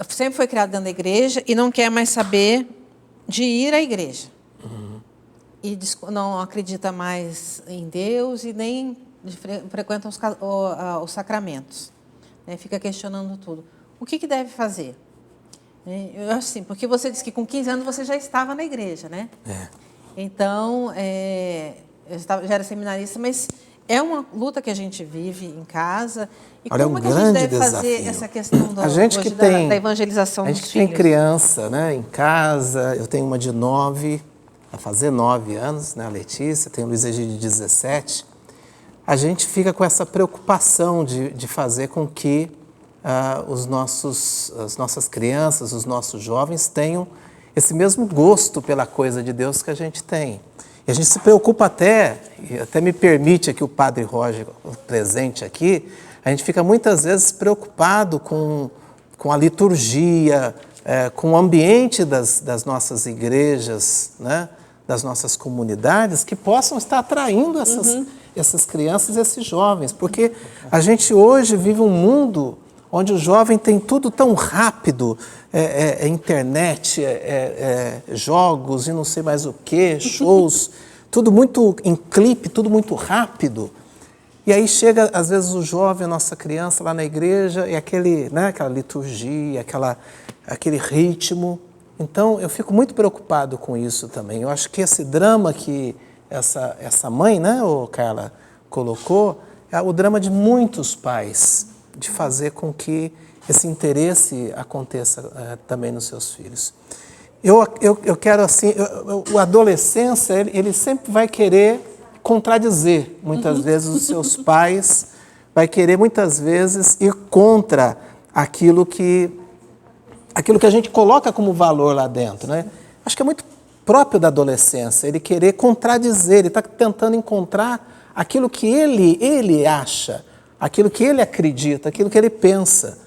sempre foi criado dentro da igreja e não quer mais saber de ir à igreja. E não acredita mais em Deus e nem frequenta os sacramentos. Né? Fica questionando tudo. O que deve fazer? Eu acho assim, porque você disse que com 15 anos você já estava na igreja, né? Então, eu já era seminarista, mas é uma luta que a gente vive em casa. E Olha, como é um que a gente grande deve fazer desafio. essa questão A gente que tem, da evangelização a dos gente tem filhos? criança, né, em casa. Eu tenho uma de 9, vai fazer 9 anos, né, a Letícia, tem o Luiz Egídio de 17. A gente fica com essa preocupação de fazer com que as nossas crianças, os nossos jovens tenham esse mesmo gosto pela coisa de Deus que a gente tem. E a gente se preocupa e até me permite aqui o Padre Roger presente aqui, a gente fica muitas vezes preocupado com a liturgia, com o ambiente das nossas igrejas, né? Das nossas comunidades, que possam estar atraindo essas crianças e esses jovens. Porque a gente hoje vive um mundo onde o jovem tem tudo tão rápido, internet, jogos e não sei mais o que, shows, tudo muito em clipe, tudo muito rápido. E aí chega, às vezes, o jovem, a nossa criança lá na igreja, e aquela liturgia, aquele ritmo. Então, eu fico muito preocupado com isso também. Eu acho que esse drama que essa mãe, né, Carla, colocou, é o drama de muitos pais, de fazer com que esse interesse aconteça também nos seus filhos. Eu quero, assim, o adolescência, ele sempre vai querer contradizer, muitas vezes, os seus pais, vai querer, muitas vezes, ir contra aquilo que a gente coloca como valor lá dentro, né? Acho que é muito próprio da adolescência, ele querer contradizer, ele está tentando encontrar aquilo que ele acha, aquilo que ele acredita, aquilo que ele pensa,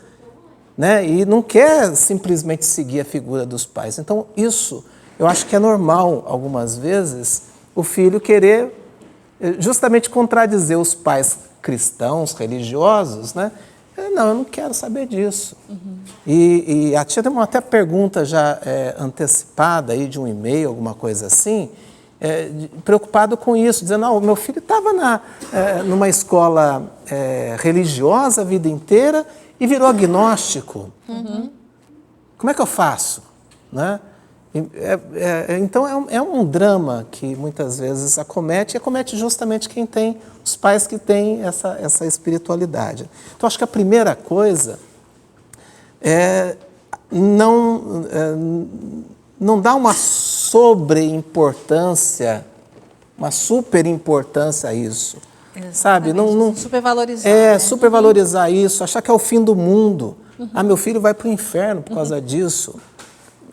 né? E não quer simplesmente seguir a figura dos pais. Então, isso, eu acho que é normal, algumas vezes, o filho querer justamente contradizer os pais cristãos, religiosos, né? Não, eu não quero saber disso. E a tia tem até pergunta já antecipada aí de um e-mail, alguma coisa assim, preocupado com isso, dizendo, o meu filho estava numa escola religiosa a vida inteira e virou agnóstico. Como é que eu faço? Né? Então, é um drama que muitas vezes acomete, e acomete justamente quem tem, os pais que têm essa espiritualidade. Então, acho que a primeira coisa é não dar uma superimportância a isso. Exatamente. Sabe? Não supervalorizar. Né? Supervalorizar isso, achar que é o fim do mundo. Meu filho vai para o inferno por causa disso.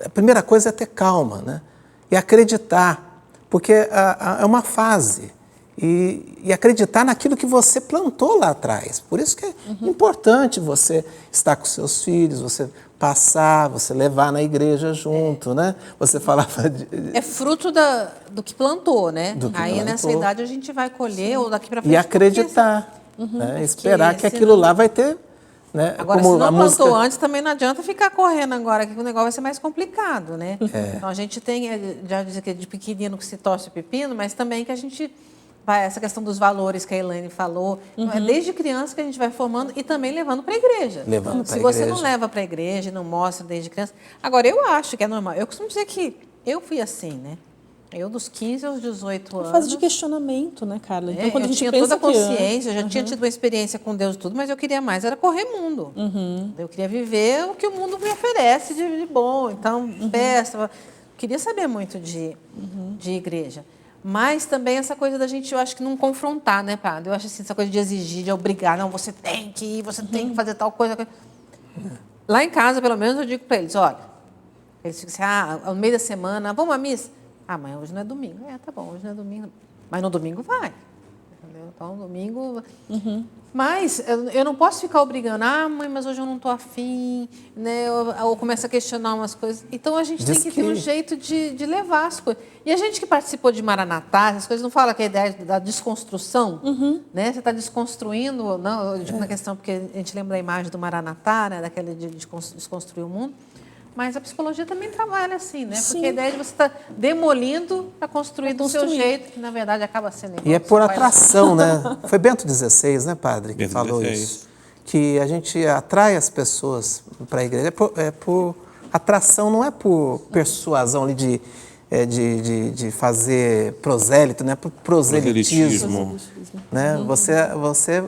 A primeira coisa é ter calma, né? E acreditar, porque é uma fase. E acreditar naquilo que você plantou lá atrás. Por isso que é importante você estar com seus filhos, você passar, você levar na igreja junto, né? Você falava É fruto do que plantou, né? Aí plantou. Nessa idade a gente vai colher, ou daqui para frente. E acreditar, né? Esperar que aquilo lá vai ter... Né? Agora, como se não a plantou música... antes, também não adianta ficar correndo agora, que o negócio vai ser mais complicado, né? Então, a gente tem, já dizer que de pequenino que se torce o pepino, mas também que a gente vai, essa questão dos valores que a Elaine falou, é desde criança que a gente vai formando e também levando para a igreja. Se você não leva para a igreja, não mostra desde criança... Agora, eu acho que é normal. Eu costumo dizer que eu fui assim, né? Eu, dos 15 aos 18 anos... Fase de questionamento, né, Carla? Então, quando a eu gente tinha pensa toda a que consciência, eu já tinha tido uma experiência com Deus e tudo, mas eu queria mais, era correr mundo. Eu queria viver o que o mundo me oferece de bom. Então, festa... Queria saber muito de igreja. Mas também essa coisa da gente, eu acho que não confrontar, né, padre? Eu acho assim, essa coisa de exigir, de obrigar. Não, você tem que ir, você tem que fazer tal coisa. Lá em casa, pelo menos, eu digo para eles, olha, eles ficam assim, no meio da semana, vamos à missa? Mas hoje não é domingo. Tá bom, hoje não é domingo. Mas no domingo vai. Entendeu? Então, no domingo... Mas eu não posso ficar obrigando, mãe, mas hoje eu não estou afim, né? Ou começa a questionar umas coisas. Então, a gente tem que ter um jeito de levar as coisas. E a gente que participou de Maranatá, as coisas não fala que a ideia da desconstrução, né? Você está desconstruindo, não, eu digo na questão, porque a gente lembra da imagem do Maranatá, né? Daquela de desconstruir o mundo. Mas a psicologia também trabalha assim, né? Porque a ideia de você estar demolindo para construir do seu jeito, que na verdade acaba sendo igual. E é por atração, né? Foi Bento XVI, né, padre, que falou isso. Que a gente atrai as pessoas para a igreja. É por atração, não é por persuasão ali de fazer prosélito, né? Por proselitismo. Né? Você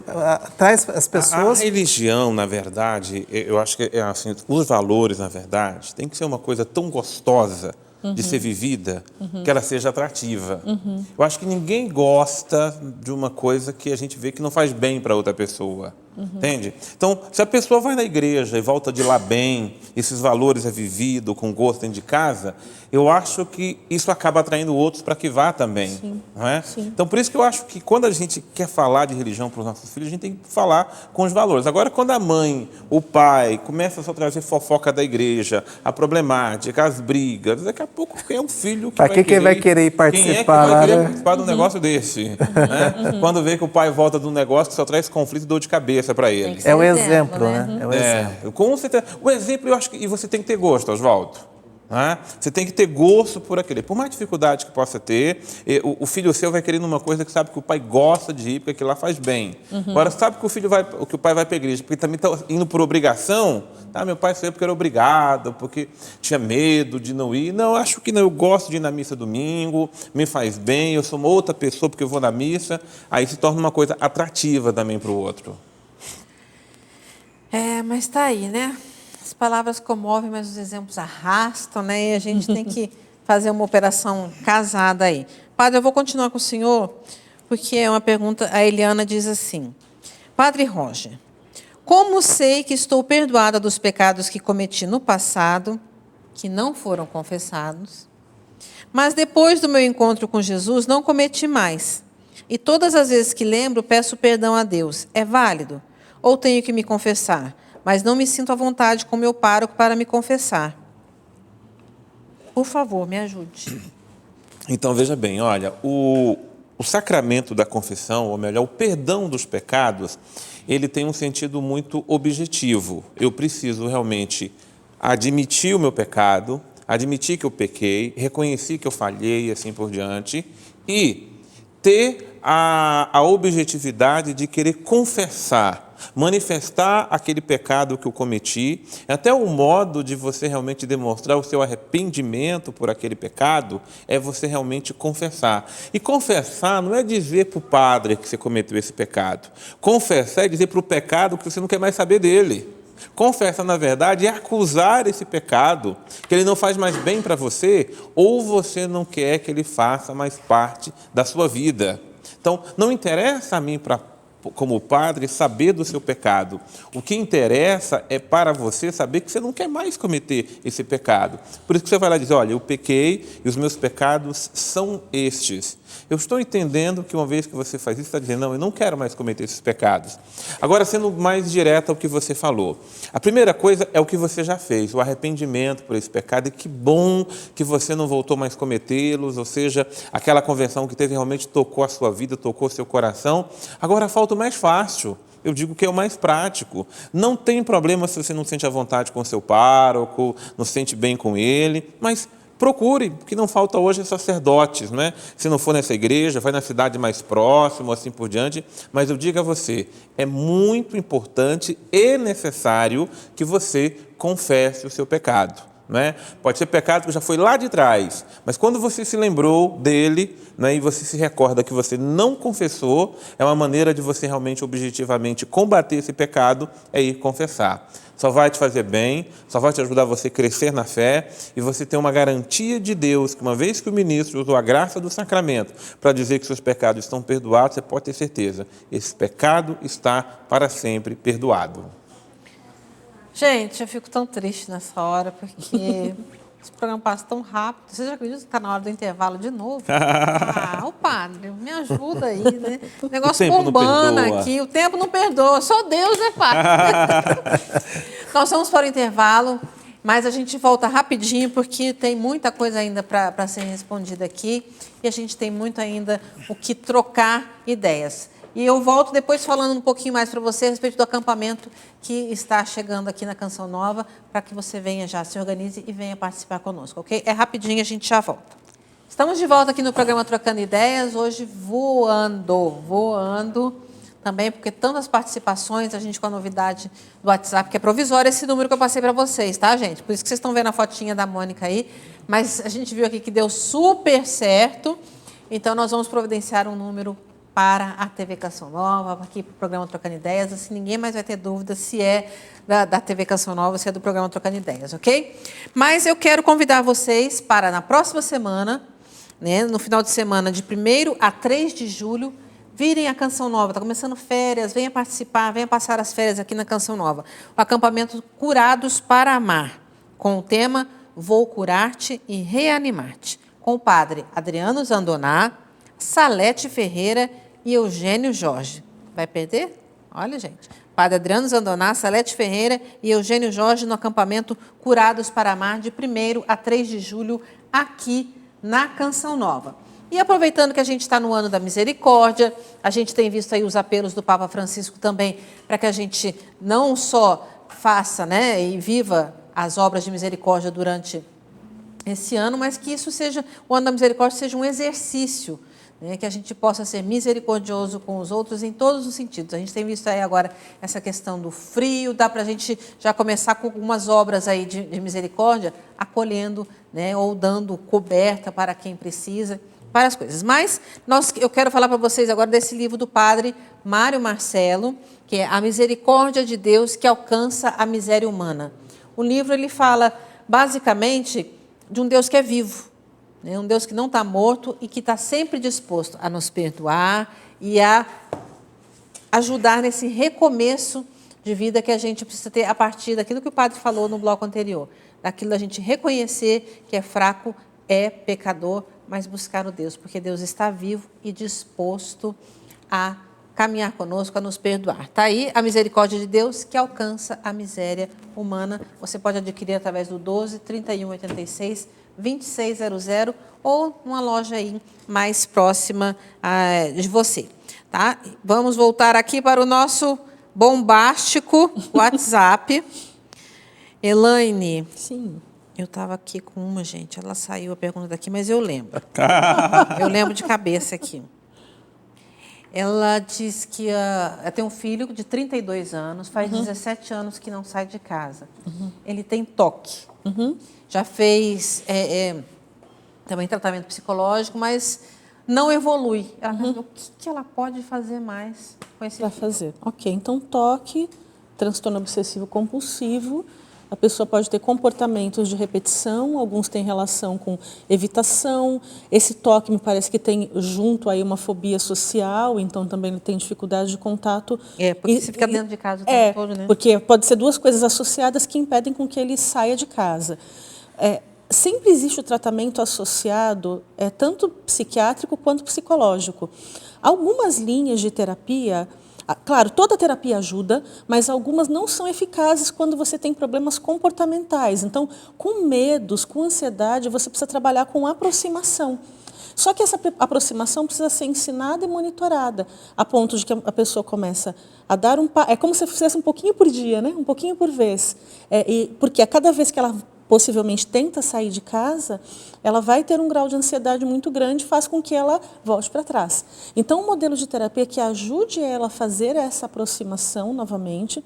traz as pessoas... A religião, na verdade, eu acho que assim, os valores, na verdade, tem que ser uma coisa tão gostosa de ser vivida que ela seja atrativa. Eu acho que ninguém gosta de uma coisa que a gente vê que não faz bem para outra pessoa. Entende? Então, se a pessoa vai na igreja e volta de lá bem, esses valores é vivido com gosto dentro de casa, eu acho que isso acaba atraindo outros para que vá também. Não é? Então, por isso que eu acho que quando a gente quer falar de religião para os nossos filhos, a gente tem que falar com os valores. Agora, quando a mãe, o pai, começa a trazer fofoca da igreja, a problemática, as brigas, daqui a pouco é um filho que vai querer... Quem vai querer ir participar? Quem é que vai querer participar de um negócio desse? Né? Quando vê que o pai volta de um negócio que só traz conflito e dor de cabeça para ele. É o exemplo, né? É o exemplo. Com certeza. O exemplo, eu acho que... E você tem que ter gosto, Oswaldo. Né? Você tem que ter gosto por aquele. Por mais dificuldade que possa ter, o filho seu vai querendo uma coisa que sabe que o pai gosta de ir, porque aquilo lá faz bem. Agora, sabe que o pai vai para a igreja, porque também está indo por obrigação. Meu pai saiu porque era obrigado, porque tinha medo de não ir. Não, acho que não. Eu gosto de ir na missa domingo, me faz bem, eu sou uma outra pessoa porque eu vou na missa. Aí se torna uma coisa atrativa também para o outro. Mas está aí, né? As palavras comovem, mas os exemplos arrastam, né? E a gente tem que fazer uma operação casada aí. Padre, eu vou continuar com o senhor, porque é uma pergunta. A Eliana diz assim: Padre Roger, como sei que estou perdoada dos pecados que cometi no passado, que não foram confessados, mas depois do meu encontro com Jesus não cometi mais? E todas as vezes que lembro, peço perdão a Deus. É válido? Ou tenho que me confessar? Mas não me sinto à vontade com meu pároco para me confessar. Por favor, me ajude. Então, veja bem, olha, o sacramento da confissão, ou melhor, o perdão dos pecados, ele tem um sentido muito objetivo. Eu preciso realmente admitir o meu pecado, admitir que eu pequei, reconhecer que eu falhei e assim por diante, e ter a objetividade de querer confessar, manifestar aquele pecado que eu cometi, até o modo de você realmente demonstrar o seu arrependimento por aquele pecado, é você realmente confessar. E confessar não é dizer para o padre que você cometeu esse pecado. Confessar é dizer para o pecado que você não quer mais saber dele. Confessar, na verdade, é acusar esse pecado, que ele não faz mais bem para você, ou você não quer que ele faça mais parte da sua vida. Então, não interessa a mim, como padre, saber do seu pecado. O que interessa é para você saber que você não quer mais cometer esse pecado. Por isso que você vai lá e diz: olha, eu pequei e os meus pecados são estes. Eu estou entendendo que uma vez que você faz isso, está dizendo: não, eu não quero mais cometer esses pecados. Agora, sendo mais direto ao que você falou. A primeira coisa é o que você já fez, o arrependimento por esse pecado, e que bom que você não voltou mais a cometê-los, ou seja, aquela conversão que teve realmente tocou a sua vida, tocou o seu coração. Agora falta o mais fácil. Eu digo que é o mais prático. Não tem problema se você não sente à vontade com o seu pároco, não se sente bem com ele, mas procure, porque não falta hoje sacerdotes, né? Se não for nessa igreja, vai na cidade mais próxima, assim por diante. Mas eu digo a você, é muito importante e necessário que você confesse o seu pecado. né? Pode ser pecado que já foi lá de trás, mas quando você se lembrou dele, né, e você se recorda que você não confessou, é uma maneira de você realmente, objetivamente, combater esse pecado, é ir confessar. Só vai te fazer bem, só vai te ajudar você a crescer na fé e você ter uma garantia de Deus que uma vez que o ministro usou a graça do sacramento para dizer que seus pecados estão perdoados, você pode ter certeza, esse pecado está para sempre perdoado. Gente, eu fico tão triste nessa hora, porque esse programa passa tão rápido. Você já acredita que está na hora do intervalo de novo? O padre, me ajuda aí, né? O negócio bombando aqui, o tempo não perdoa, só Deus, né, padre? Nós vamos para o intervalo, mas a gente volta rapidinho, porque tem muita coisa ainda para ser respondida aqui e a gente tem muito ainda o que trocar ideias. E eu volto depois falando um pouquinho mais para você a respeito do acampamento que está chegando aqui na Canção Nova, para que você venha já, se organize e venha participar conosco, ok? É rapidinho, a gente já volta. Estamos de volta aqui no programa Trocando Ideias, hoje voando, também porque tantas participações, a gente com a novidade do WhatsApp, que é provisório, esse número que eu passei para vocês, tá, gente? Por isso que vocês estão vendo a fotinha da Mônica aí, mas a gente viu aqui que deu super certo, então nós vamos providenciar um número para a TV Canção Nova, aqui para o programa Trocando Ideias, assim ninguém mais vai ter dúvida se é da TV Canção Nova, se é do programa Trocando Ideias, ok? Mas eu quero convidar vocês para, na próxima semana, né, no final de semana, de 1º a 3 de julho, virem a Canção Nova. Está começando férias, venha participar, venha passar as férias aqui na Canção Nova. O acampamento Curados para Amar, com o tema Vou Curar-te e Reanimar-te, com o padre Adriano Zandoná, Salete Ferreira e Eugênio Jorge. Vai perder? Olha, gente. Padre Adriano Zandoná, Salete Ferreira e Eugênio Jorge no acampamento Curados para Amar, de 1º a 3 de julho, aqui na Canção Nova. E aproveitando que a gente está no ano da misericórdia, a gente tem visto aí os apelos do Papa Francisco também, para que a gente não só faça, né, e viva as obras de misericórdia durante esse ano, mas que isso seja, o ano da misericórdia seja um exercício, né, que a gente possa ser misericordioso com os outros em todos os sentidos. A gente tem visto aí agora essa questão do frio, dá para a gente já começar com algumas obras aí de misericórdia, acolhendo, né, ou dando coberta para quem precisa, várias coisas. Mas eu quero falar para vocês agora desse livro do padre Mário Marcelo, que é A Misericórdia de Deus que Alcança a Miséria Humana. O livro ele fala basicamente de um Deus que é vivo, né? Um Deus que não está morto e que está sempre disposto a nos perdoar e a ajudar nesse recomeço de vida que a gente precisa ter a partir daquilo que o padre falou no bloco anterior, daquilo da gente reconhecer que é fraco, é pecador, mas buscar o Deus, porque Deus está vivo e disposto a caminhar conosco, a nos perdoar. Está aí a misericórdia de Deus que alcança a miséria humana. Você pode adquirir através do 12 31 86 2600 ou numa loja aí mais próxima de você. Tá? Vamos voltar aqui para o nosso bombástico WhatsApp. Elaine. Sim. Eu estava aqui com uma, gente, ela saiu a pergunta daqui, mas eu lembro. Eu lembro de cabeça aqui. Ela diz que ela tem um filho de 32 anos, faz 17 anos que não sai de casa. Ele tem toque. Já fez também tratamento psicológico, mas não evolui. Ela pergunta, o que ela pode fazer mais com esse filho? Fazer. Ok, então toque, transtorno obsessivo compulsivo. A pessoa pode ter comportamentos de repetição, alguns têm relação com evitação. Esse toque me parece que tem junto aí uma fobia social, então também ele tem dificuldade de contato. Porque você fica dentro de casa o tempo todo, né? Porque pode ser duas coisas associadas que impedem com que ele saia de casa. Sempre existe o tratamento associado, tanto psiquiátrico quanto psicológico. Algumas linhas de terapia... Claro, toda terapia ajuda, mas algumas não são eficazes quando você tem problemas comportamentais. Então, com medos, com ansiedade, você precisa trabalhar com aproximação. Só que essa aproximação precisa ser ensinada e monitorada, a ponto de que a pessoa começa a dar é como se fizesse um pouquinho por dia, né? Um pouquinho por vez. Porque a cada vez que ela possivelmente tenta sair de casa, ela vai ter um grau de ansiedade muito grande, faz com que ela volte para trás. Então, um modelo de terapia que ajude ela a fazer essa aproximação novamente,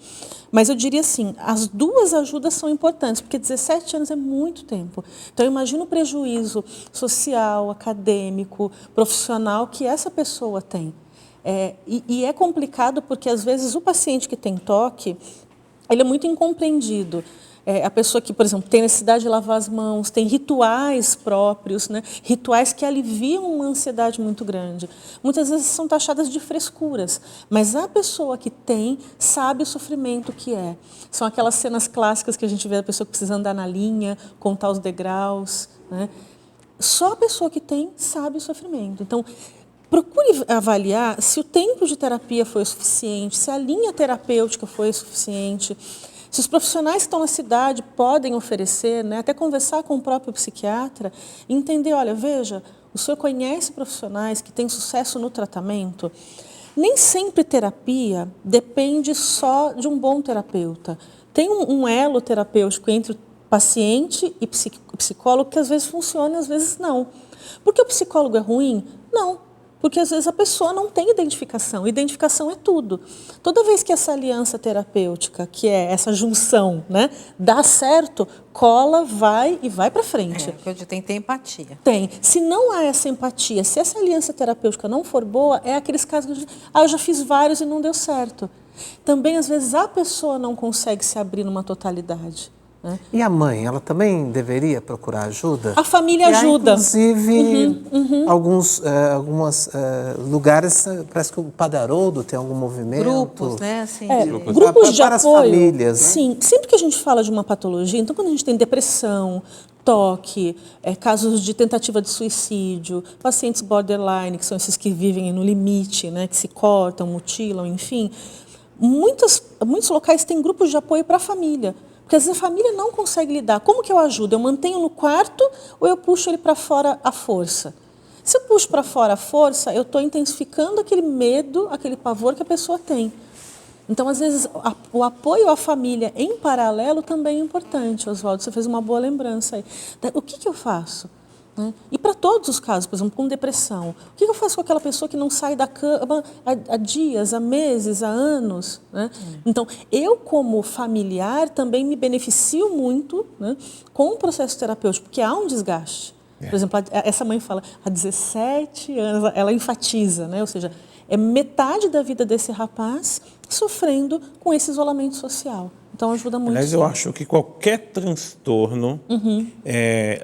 mas eu diria assim, as duas ajudas são importantes, porque 17 anos é muito tempo. Então, eu imagino o prejuízo social, acadêmico, profissional que essa pessoa tem. E é complicado porque, às vezes, o paciente que tem toque, ele é muito incompreendido. A pessoa que, por exemplo, tem necessidade de lavar as mãos, tem rituais próprios, né? Rituais que aliviam uma ansiedade muito grande. Muitas vezes são taxadas de frescuras, mas a pessoa que tem sabe o sofrimento que é. São aquelas cenas clássicas que a gente vê a pessoa que precisa andar na linha, contar os degraus, né? Só a pessoa que tem sabe o sofrimento. Então, procure avaliar se o tempo de terapia foi o suficiente, se a linha terapêutica foi o suficiente, se os profissionais que estão na cidade podem oferecer, né, até conversar com o próprio psiquiatra e entender, olha, veja, o senhor conhece profissionais que têm sucesso no tratamento? Nem sempre terapia depende só de um bom terapeuta. Tem um elo terapêutico entre o paciente e psicólogo que às vezes funciona e às vezes não. Porque o psicólogo é ruim? Não. Porque, às vezes, a pessoa não tem identificação. Identificação é tudo. Toda vez que essa aliança terapêutica, que é essa junção, né, dá certo, cola, vai e vai para frente. Porque tem que ter empatia. Tem. Se não há essa empatia, se essa aliança terapêutica não for boa, é aqueles casos que eu já fiz vários e não deu certo. Também, às vezes, a pessoa não consegue se abrir numa totalidade. E a mãe, ela também deveria procurar ajuda? A família ajuda. Inclusive, alguns lugares, parece que o Padre Haroldo tem algum movimento. Grupos, né? Assim, grupos de para apoio. As famílias, né? Sim, sempre que a gente fala de uma patologia, então quando a gente tem depressão, toque, casos de tentativa de suicídio, pacientes borderline, que são esses que vivem no limite, né, que se cortam, mutilam, enfim, muitos locais têm grupos de apoio para a família. Porque às vezes a família não consegue lidar. Como que eu ajudo? Eu mantenho no quarto ou eu puxo ele para fora à força? Se eu puxo para fora à força, eu estou intensificando aquele medo, aquele pavor que a pessoa tem. Então, às vezes, o apoio à família em paralelo também é importante, Oswaldo. Você fez uma boa lembrança aí. O que eu faço? E para todos os casos, por exemplo, com depressão, o que eu faço com aquela pessoa que não sai da cama há dias, há meses, há anos? Né? Então, eu como familiar também me beneficio muito, né, com o processo terapêutico, porque há um desgaste. Por exemplo, essa mãe fala, há 17 anos, ela enfatiza, né? Ou seja, é metade da vida desse rapaz sofrendo com esse isolamento social. Então, ajuda muito. Aliás, eu acho que qualquer transtorno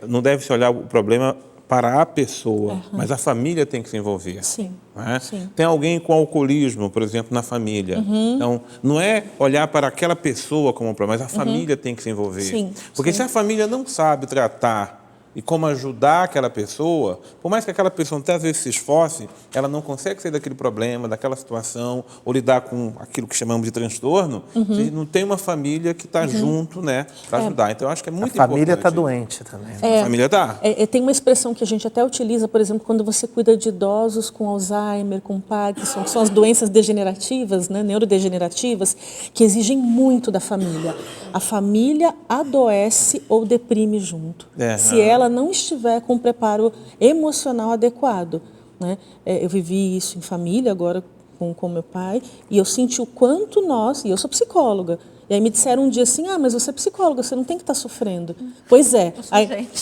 não deve se olhar o problema para a pessoa, mas a família tem que se envolver. Sim. Não é? Sim. Tem alguém com alcoolismo, por exemplo, na família. Então, não é olhar para aquela pessoa como um problema, mas a família tem que se envolver. Sim. Porque Sim. se a família não sabe tratar e como ajudar aquela pessoa, por mais que aquela pessoa até às vezes se esforce, ela não consegue sair daquele problema, daquela situação, ou lidar com aquilo que chamamos de transtorno, se não tem uma família que está junto, né, para ajudar. Então, eu acho que é muito importante. A família está doente também. A família está. Tem uma expressão que a gente até utiliza, por exemplo, quando você cuida de idosos com Alzheimer, com Parkinson, que são as doenças degenerativas, né, neurodegenerativas, que exigem muito da família. A família adoece ou deprime junto. Se ela não estiver com o preparo emocional adequado. Né? Eu vivi isso em família, agora com meu pai, e eu senti o quanto nós, e eu sou psicóloga, e aí me disseram um dia assim, mas você é psicóloga, você não tem que estar sofrendo. Pois é.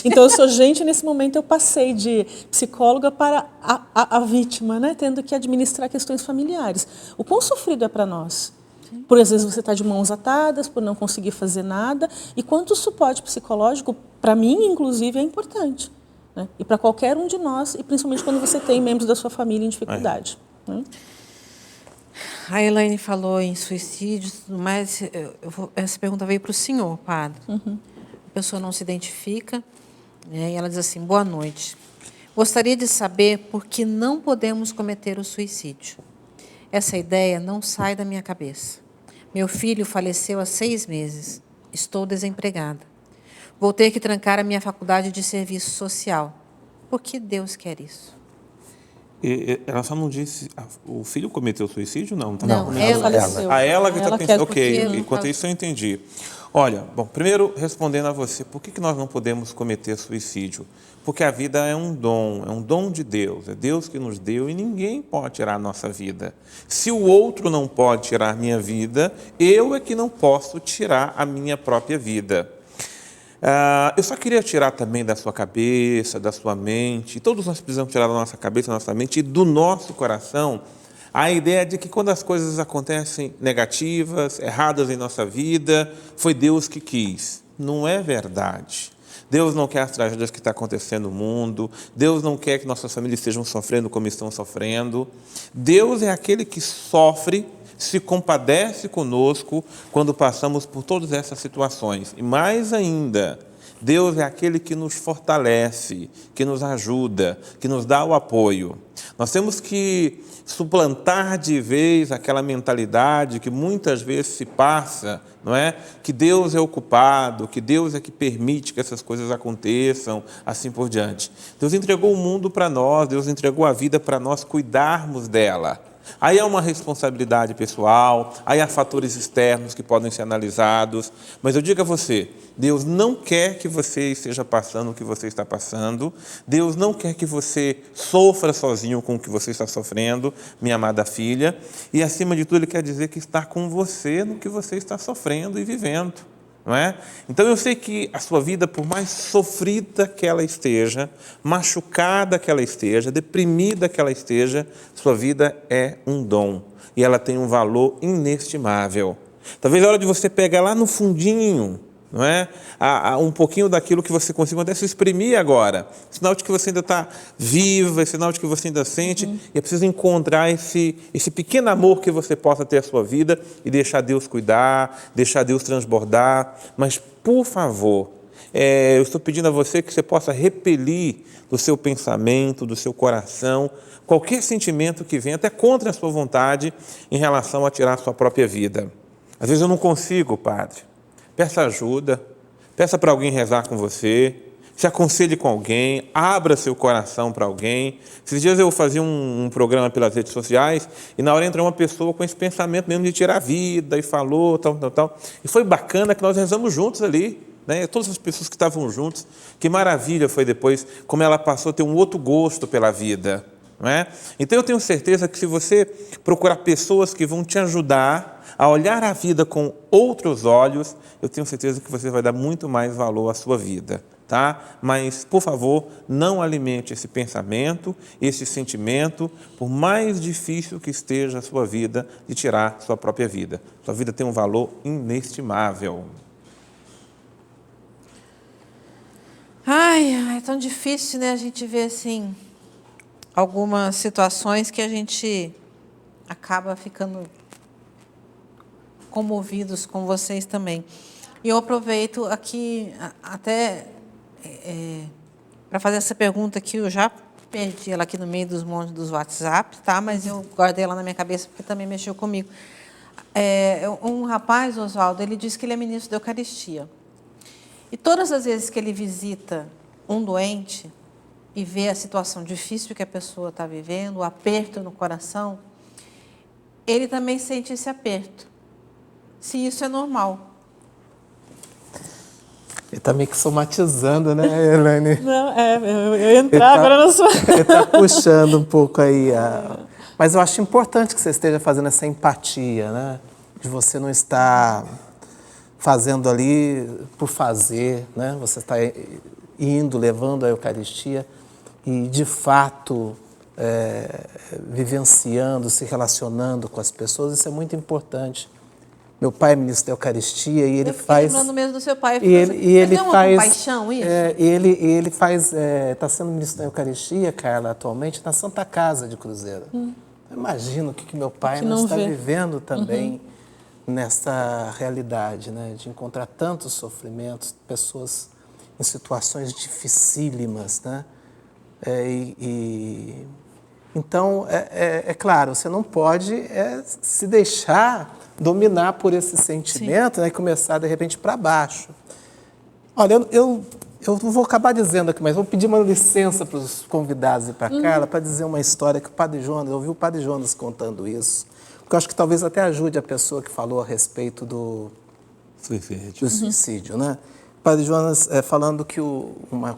Então eu sou gente, nesse momento eu passei de psicóloga para a vítima, né? Tendo que administrar questões familiares. O quão sofrido é para nós? Por às vezes você está de mãos atadas, por não conseguir fazer nada, e quanto suporte psicológico, para mim, inclusive, é importante. Né? E para qualquer um de nós, e principalmente quando você tem membros da sua família em dificuldade. Né? A Elaine falou em suicídio, mas essa pergunta veio para o senhor, padre. A pessoa não se identifica, né, e ela diz assim, boa noite. Gostaria de saber por que não podemos cometer o suicídio. Essa ideia não sai da minha cabeça. Meu filho faleceu há 6 meses. Estou desempregada. Vou ter que trancar a minha faculdade de serviço social. Por que Deus quer isso? Ela só não disse... O filho cometeu suicídio? Não, ela faleceu. Ela que está pensando... Ok, Porque enquanto isso eu entendi. Olha, bom, primeiro respondendo a você, por que nós não podemos cometer suicídio? Porque a vida é um dom de Deus, é Deus que nos deu e ninguém pode tirar a nossa vida. Se o outro não pode tirar minha vida, eu é que não posso tirar a minha própria vida. Eu só queria tirar também da sua cabeça, da sua mente, todos nós precisamos tirar da nossa cabeça, da nossa mente e do nosso coração a ideia de que quando as coisas acontecem negativas, erradas em nossa vida, foi Deus que quis. Não é verdade. Deus não quer as tragédias que estão acontecendo no mundo, Deus não quer que nossas famílias estejam sofrendo como estão sofrendo. Deus é aquele que sofre, se compadece conosco quando passamos por todas essas situações. E mais ainda, Deus é aquele que nos fortalece, que nos ajuda, que nos dá o apoio. Nós temos que suplantar de vez aquela mentalidade que muitas vezes se passa, não é? Que Deus é o culpado, que Deus é que permite que essas coisas aconteçam, assim por diante. Deus entregou o mundo para nós, Deus entregou a vida para nós cuidarmos dela. Aí há uma responsabilidade pessoal, aí há fatores externos que podem ser analisados, mas eu digo a você, Deus não quer que você esteja passando o que você está passando, Deus não quer que você sofra sozinho com o que você está sofrendo, minha amada filha, e acima de tudo Ele quer dizer que está com você no que você está sofrendo e vivendo. Não é? Então eu sei que a sua vida, por mais sofrida que ela esteja, machucada que ela esteja, deprimida que ela esteja, sua vida é um dom e ela tem um valor inestimável. Talvez a hora de você pegar lá no fundinho, não é? Um pouquinho daquilo que você conseguiu até se exprimir agora, sinal de que você ainda está viva, sinal de que você ainda sente, e é preciso encontrar esse pequeno amor que você possa ter à sua vida e deixar Deus cuidar, deixar Deus transbordar. Mas, por favor, eu estou pedindo a você que você possa repelir do seu pensamento, do seu coração, qualquer sentimento que venha, até contra a sua vontade, em relação a tirar a sua própria vida. Às vezes eu não consigo, padre. Peça ajuda, peça para alguém rezar com você, se aconselhe com alguém, abra seu coração para alguém. Esses dias eu fazia um programa pelas redes sociais e na hora entrou uma pessoa com esse pensamento mesmo de tirar a vida e falou, tal. E foi bacana que nós rezamos juntos ali, né? Todas as pessoas que estavam juntos. Que maravilha foi depois, como ela passou a ter um outro gosto pela vida. Não é? Então eu tenho certeza que se você procurar pessoas que vão te ajudar a olhar a vida com outros olhos, eu tenho certeza que você vai dar muito mais valor à sua vida, tá? Mas, por favor, não alimente esse pensamento, esse sentimento, por mais difícil que esteja a sua vida, de tirar sua própria vida. Sua vida tem um valor inestimável. É tão difícil, né? A gente ver, assim, algumas situações que a gente acaba ficando comovidos com vocês também. E eu aproveito aqui até para fazer essa pergunta que eu já perdi ela aqui no meio dos montes dos WhatsApp, tá? Mas eu guardei ela na minha cabeça porque também mexeu comigo. Um rapaz, Oswaldo, ele diz que ele é ministro da Eucaristia. E todas as vezes que ele visita um doente e vê a situação difícil que a pessoa está vivendo, o aperto no coração, ele também sente esse aperto. Se isso é normal. Ele está meio que somatizando, né, Elaine? Não, eu ia entrar agora na sua... Ele está puxando um pouco aí. Mas eu acho importante que você esteja fazendo essa empatia, né? De você não estar fazendo ali por fazer, né? Você está indo, levando a Eucaristia e, de fato, vivenciando, se relacionando com as pessoas. Isso é muito importante. Meu pai é ministro da Eucaristia e ele faz... lembrando mesmo do seu pai. E ele tem uma faz... compaixão, isso? Ele faz... Está sendo ministro da Eucaristia, Carla, atualmente, na Santa Casa de Cruzeiro. Imagino o que meu pai não está vivendo também nessa realidade, né? De encontrar tantos sofrimentos, pessoas em situações dificílimas, né? Então, é claro, você não pode se deixar dominar por esse sentimento, né, e começar, de repente, para baixo. Olha, eu não vou acabar dizendo aqui, mas vou pedir uma licença para os convidados e para a Carla para dizer uma história que o Padre Jonas, eu ouvi o Padre Jonas contando isso, porque eu acho que talvez até ajude a pessoa que falou a respeito Suicídio. do suicídio, né? O Padre Jonas falando que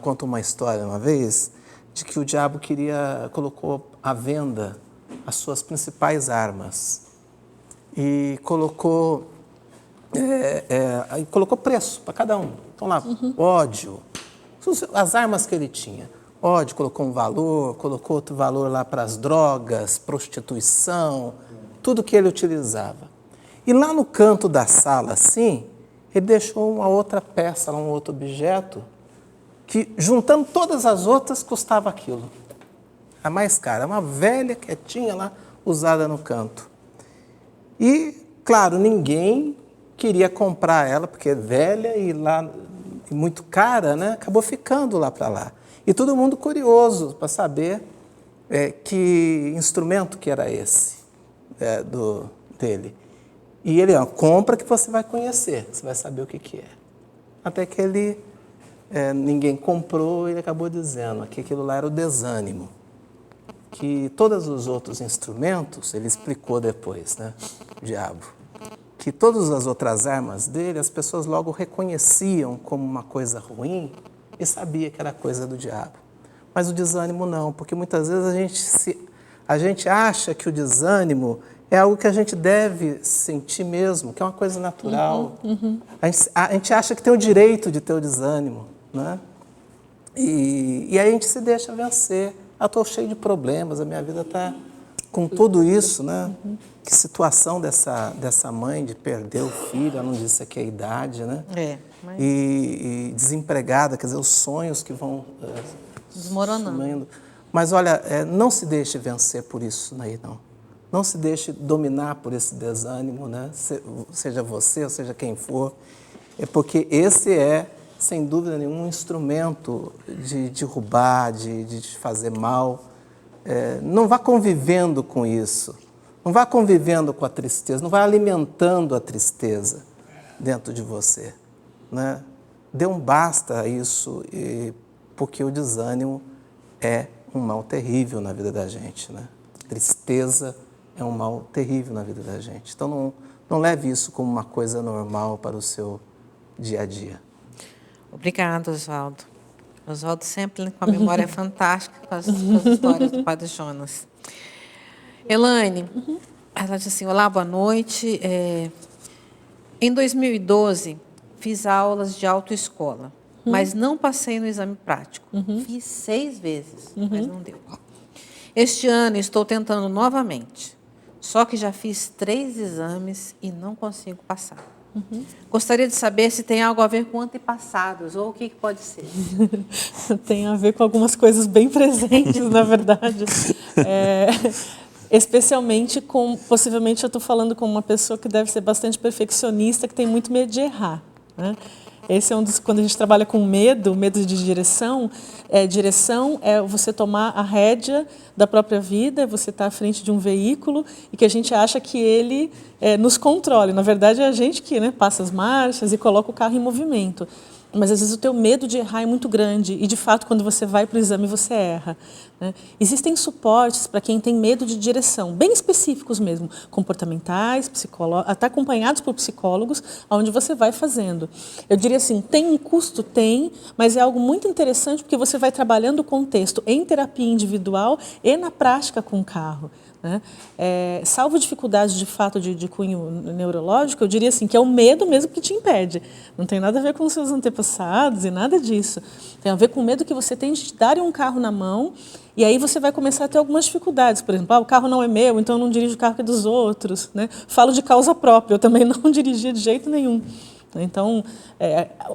conta uma história uma vez de que o diabo colocou à venda as suas principais armas e colocou preço para cada um. Então lá, ódio, as armas que ele tinha. Ódio, colocou um valor, colocou outro valor lá para as drogas, prostituição, tudo que ele utilizava. E lá no canto da sala, assim, ele deixou uma outra peça, um outro objeto, que juntando todas as outras custava aquilo. A mais cara, uma velha quietinha lá, usada no canto. E, claro, ninguém queria comprar ela, porque é velha e muito cara, né? Acabou ficando lá para lá. E todo mundo curioso para saber que instrumento que era esse dele. E ele, compra que você vai conhecer, você vai saber o que é. Até que ninguém comprou e ele acabou dizendo que aquilo lá era o desânimo. Que todos os outros instrumentos, ele explicou depois, né, o diabo, que todas as outras armas dele, as pessoas logo reconheciam como uma coisa ruim e sabia que era coisa do diabo. Mas o desânimo não, porque muitas vezes a gente acha que o desânimo é algo que a gente deve sentir mesmo, que é uma coisa natural. A gente acha que tem o direito de ter o desânimo, né? E aí a gente se deixa vencer. Eu estou cheio de problemas, a minha vida está com tudo isso, né? Que situação dessa mãe de perder o filho, ela não disse aqui a idade, né? E desempregada, quer dizer, os sonhos que vão desmoronando. Sumindo. Mas olha, não se deixe vencer por isso aí, não. Não se deixe dominar por esse desânimo, né? Seja você, ou seja quem for. Porque esse sem dúvida nenhuma, um instrumento de derrubar, de fazer mal. Não vá convivendo com isso. Não vá convivendo com a tristeza. Não vá alimentando a tristeza dentro de você, né? Dê um basta a isso, porque o desânimo é um mal terrível na vida da gente, né? Tristeza é um mal terrível na vida da gente. Então, não leve isso como uma coisa normal para o seu dia a dia. Obrigada, Oswaldo. Oswaldo sempre com a memória fantástica com as histórias do Padre Jonas. Elaine, ela disse assim, olá, boa noite. Em 2012, fiz aulas de autoescola, mas não passei no exame prático. Fiz 6 vezes, mas não deu. Este ano estou tentando novamente, só que já fiz 3 exames e não consigo passar. Gostaria de saber se tem algo a ver com antepassados ou o que pode ser. Tem a ver com algumas coisas bem presentes, na verdade. Especialmente possivelmente eu estou falando com uma pessoa que deve ser bastante perfeccionista, que tem muito medo de errar, né? Esse é um dos, quando a gente trabalha com medo de direção, direção é você tomar a rédea da própria vida, você está à frente de um veículo e que a gente acha que ele nos controle. Na verdade, é a gente que passa as marchas e coloca o carro em movimento. Mas, às vezes, o teu medo de errar é muito grande e, de fato, quando você vai para o exame, você erra, né? Existem suportes para quem tem medo de direção, bem específicos mesmo, comportamentais, até acompanhados por psicólogos, onde você vai fazendo. Eu diria assim, tem um custo? Tem, mas é algo muito interessante porque você vai trabalhando o contexto em terapia individual e na prática com o carro, né? Salvo dificuldades de fato de cunho neurológico, eu diria assim, que é o medo mesmo que te impede. Não tem nada a ver com os seus antepassados e nada disso. Tem a ver com o medo que você tem de te darem um carro na mão e aí você vai começar a ter algumas dificuldades. Por exemplo, o carro não é meu, então eu não dirijo o carro que é dos outros, né? Falo de causa própria, eu também não dirigia de jeito nenhum. Então,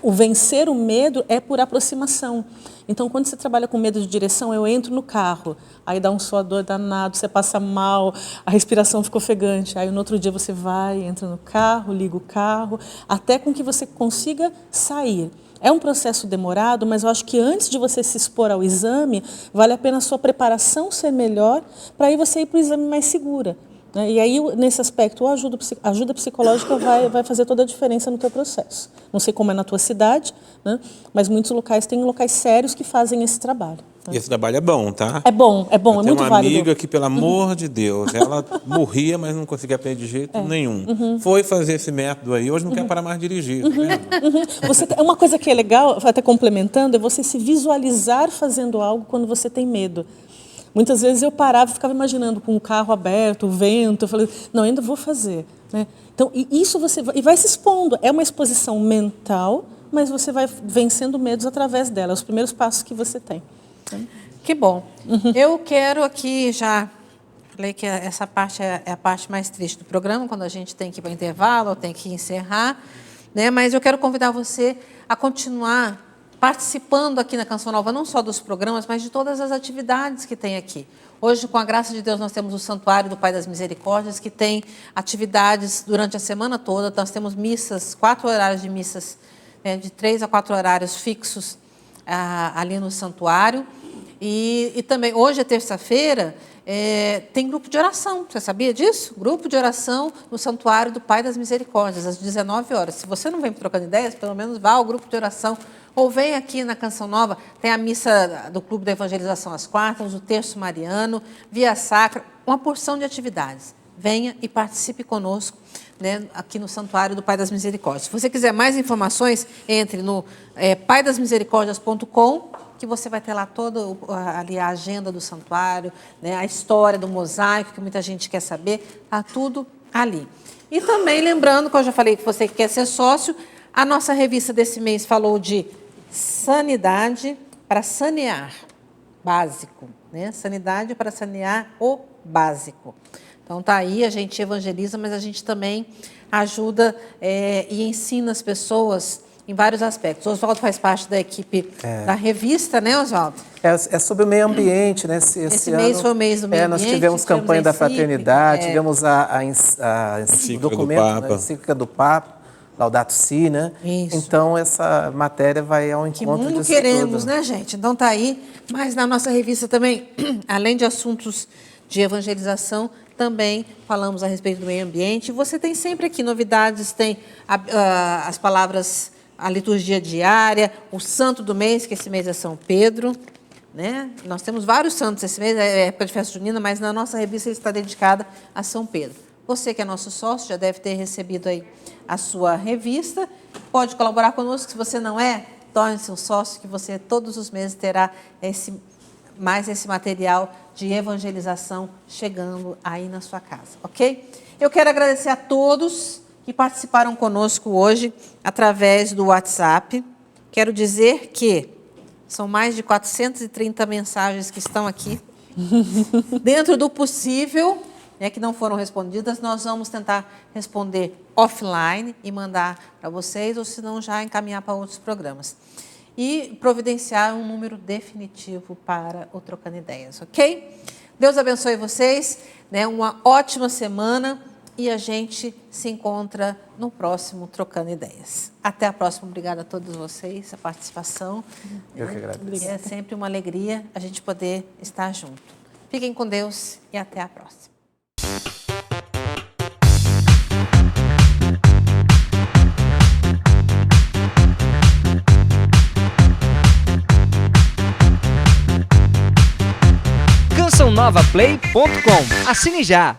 o vencer o medo é por aproximação. Então, quando você trabalha com medo de direção, eu entro no carro, aí dá um suador danado, você passa mal, a respiração fica ofegante. Aí, no outro dia, você vai, entra no carro, liga o carro, até com que você consiga sair. É um processo demorado, mas eu acho que antes de você se expor ao exame, vale a pena a sua preparação ser melhor, para aí você ir para o exame mais segura. E aí, nesse aspecto, a ajuda psicológica vai fazer toda a diferença no teu processo. Não sei como é na tua cidade, né? Mas muitos locais têm locais sérios que fazem esse trabalho. Esse trabalho é bom, tá? É bom, é Tem muito uma válido. amiga que, pelo amor de Deus, ela morria, mas não conseguia aprender de jeito nenhum. Foi fazer esse método aí, hoje não quer parar mais de dirigir, tá vendo? Uma coisa que é legal, até complementando, é você se visualizar fazendo algo quando você tem medo. Muitas vezes eu parava e ficava imaginando com o carro aberto, o vento, eu falei, não, ainda vou fazer. Né? Então, isso você vai se expondo. É uma exposição mental, mas você vai vencendo medos através dela, os primeiros passos que você tem. Que bom. Eu quero aqui já... Falei que essa parte é a parte mais triste do programa, quando a gente tem que ir para o intervalo, ou tem que encerrar. Né? Mas eu quero convidar você a continuar participando aqui na Canção Nova, não só dos programas, mas de todas as atividades que tem aqui. Hoje, com a graça de Deus, nós temos o Santuário do Pai das Misericórdias, que tem atividades durante a semana toda. Nós temos missas, 4 horários de missas, né, de 3 a 4 horários fixos ali no santuário. E também, hoje é terça-feira, tem grupo de oração. Você sabia disso? Grupo de oração no Santuário do Pai das Misericórdias, às 19 horas. Se você não vem trocando ideias, pelo menos vá ao grupo de oração. Ou vem aqui na Canção Nova, tem a missa do Clube da Evangelização às quartas, o Terço Mariano, Via Sacra, uma porção de atividades. Venha e participe conosco, né, aqui no Santuário do Pai das Misericórdias. Se você quiser mais informações, entre no paidasmisericordias.com, que você vai ter lá toda ali a agenda do santuário, né, a história do mosaico, que muita gente quer saber, está tudo ali. E também lembrando, que eu já falei que você quer ser sócio, a nossa revista desse mês falou de sanidade para sanear, básico, né? Sanidade para sanear o básico. Então, tá aí, a gente evangeliza, mas a gente também ajuda e ensina as pessoas em vários aspectos. O Oswaldo faz parte da equipe da revista, né, Oswaldo? É sobre o meio ambiente, né? Esse mês ano, foi o mês do meio ambiente. Nós tivemos campanha da fraternidade, tivemos a Encíclica documento, do Papa. a encíclica do Papa, Laudato Si, né? Isso. Então, essa matéria vai ao encontro disso tudo. Que mundo queremos, né, gente? Então, tá aí. Mas na nossa revista também, além de assuntos de evangelização, também falamos a respeito do meio ambiente. Você tem sempre aqui novidades, tem as palavras, a liturgia diária, o santo do mês, que esse mês é São Pedro. Né? Nós temos vários santos esse mês, é época de festa junina, mas na nossa revista ele está dedicada a São Pedro. Você que é nosso sócio já deve ter recebido aí a sua revista. Pode colaborar conosco. Se você não é, torne-se um sócio, que você todos os meses terá mais esse material de evangelização chegando aí na sua casa, ok? Eu quero agradecer a todos que participaram conosco hoje através do WhatsApp. Quero dizer que são mais de 430 mensagens que estão aqui. Dentro do possível, que não foram respondidas, nós vamos tentar responder offline e mandar para vocês, ou se não, já encaminhar para outros programas. E providenciar um número definitivo para o Trocando Ideias, ok? Deus abençoe vocês, né? Uma ótima semana e a gente se encontra no próximo Trocando Ideias. Até a próxima. Obrigada a todos vocês, a participação. Eu que agradeço. É sempre uma alegria a gente poder estar junto. Fiquem com Deus e até a próxima. CançãoNovaPlay.com. Assine já!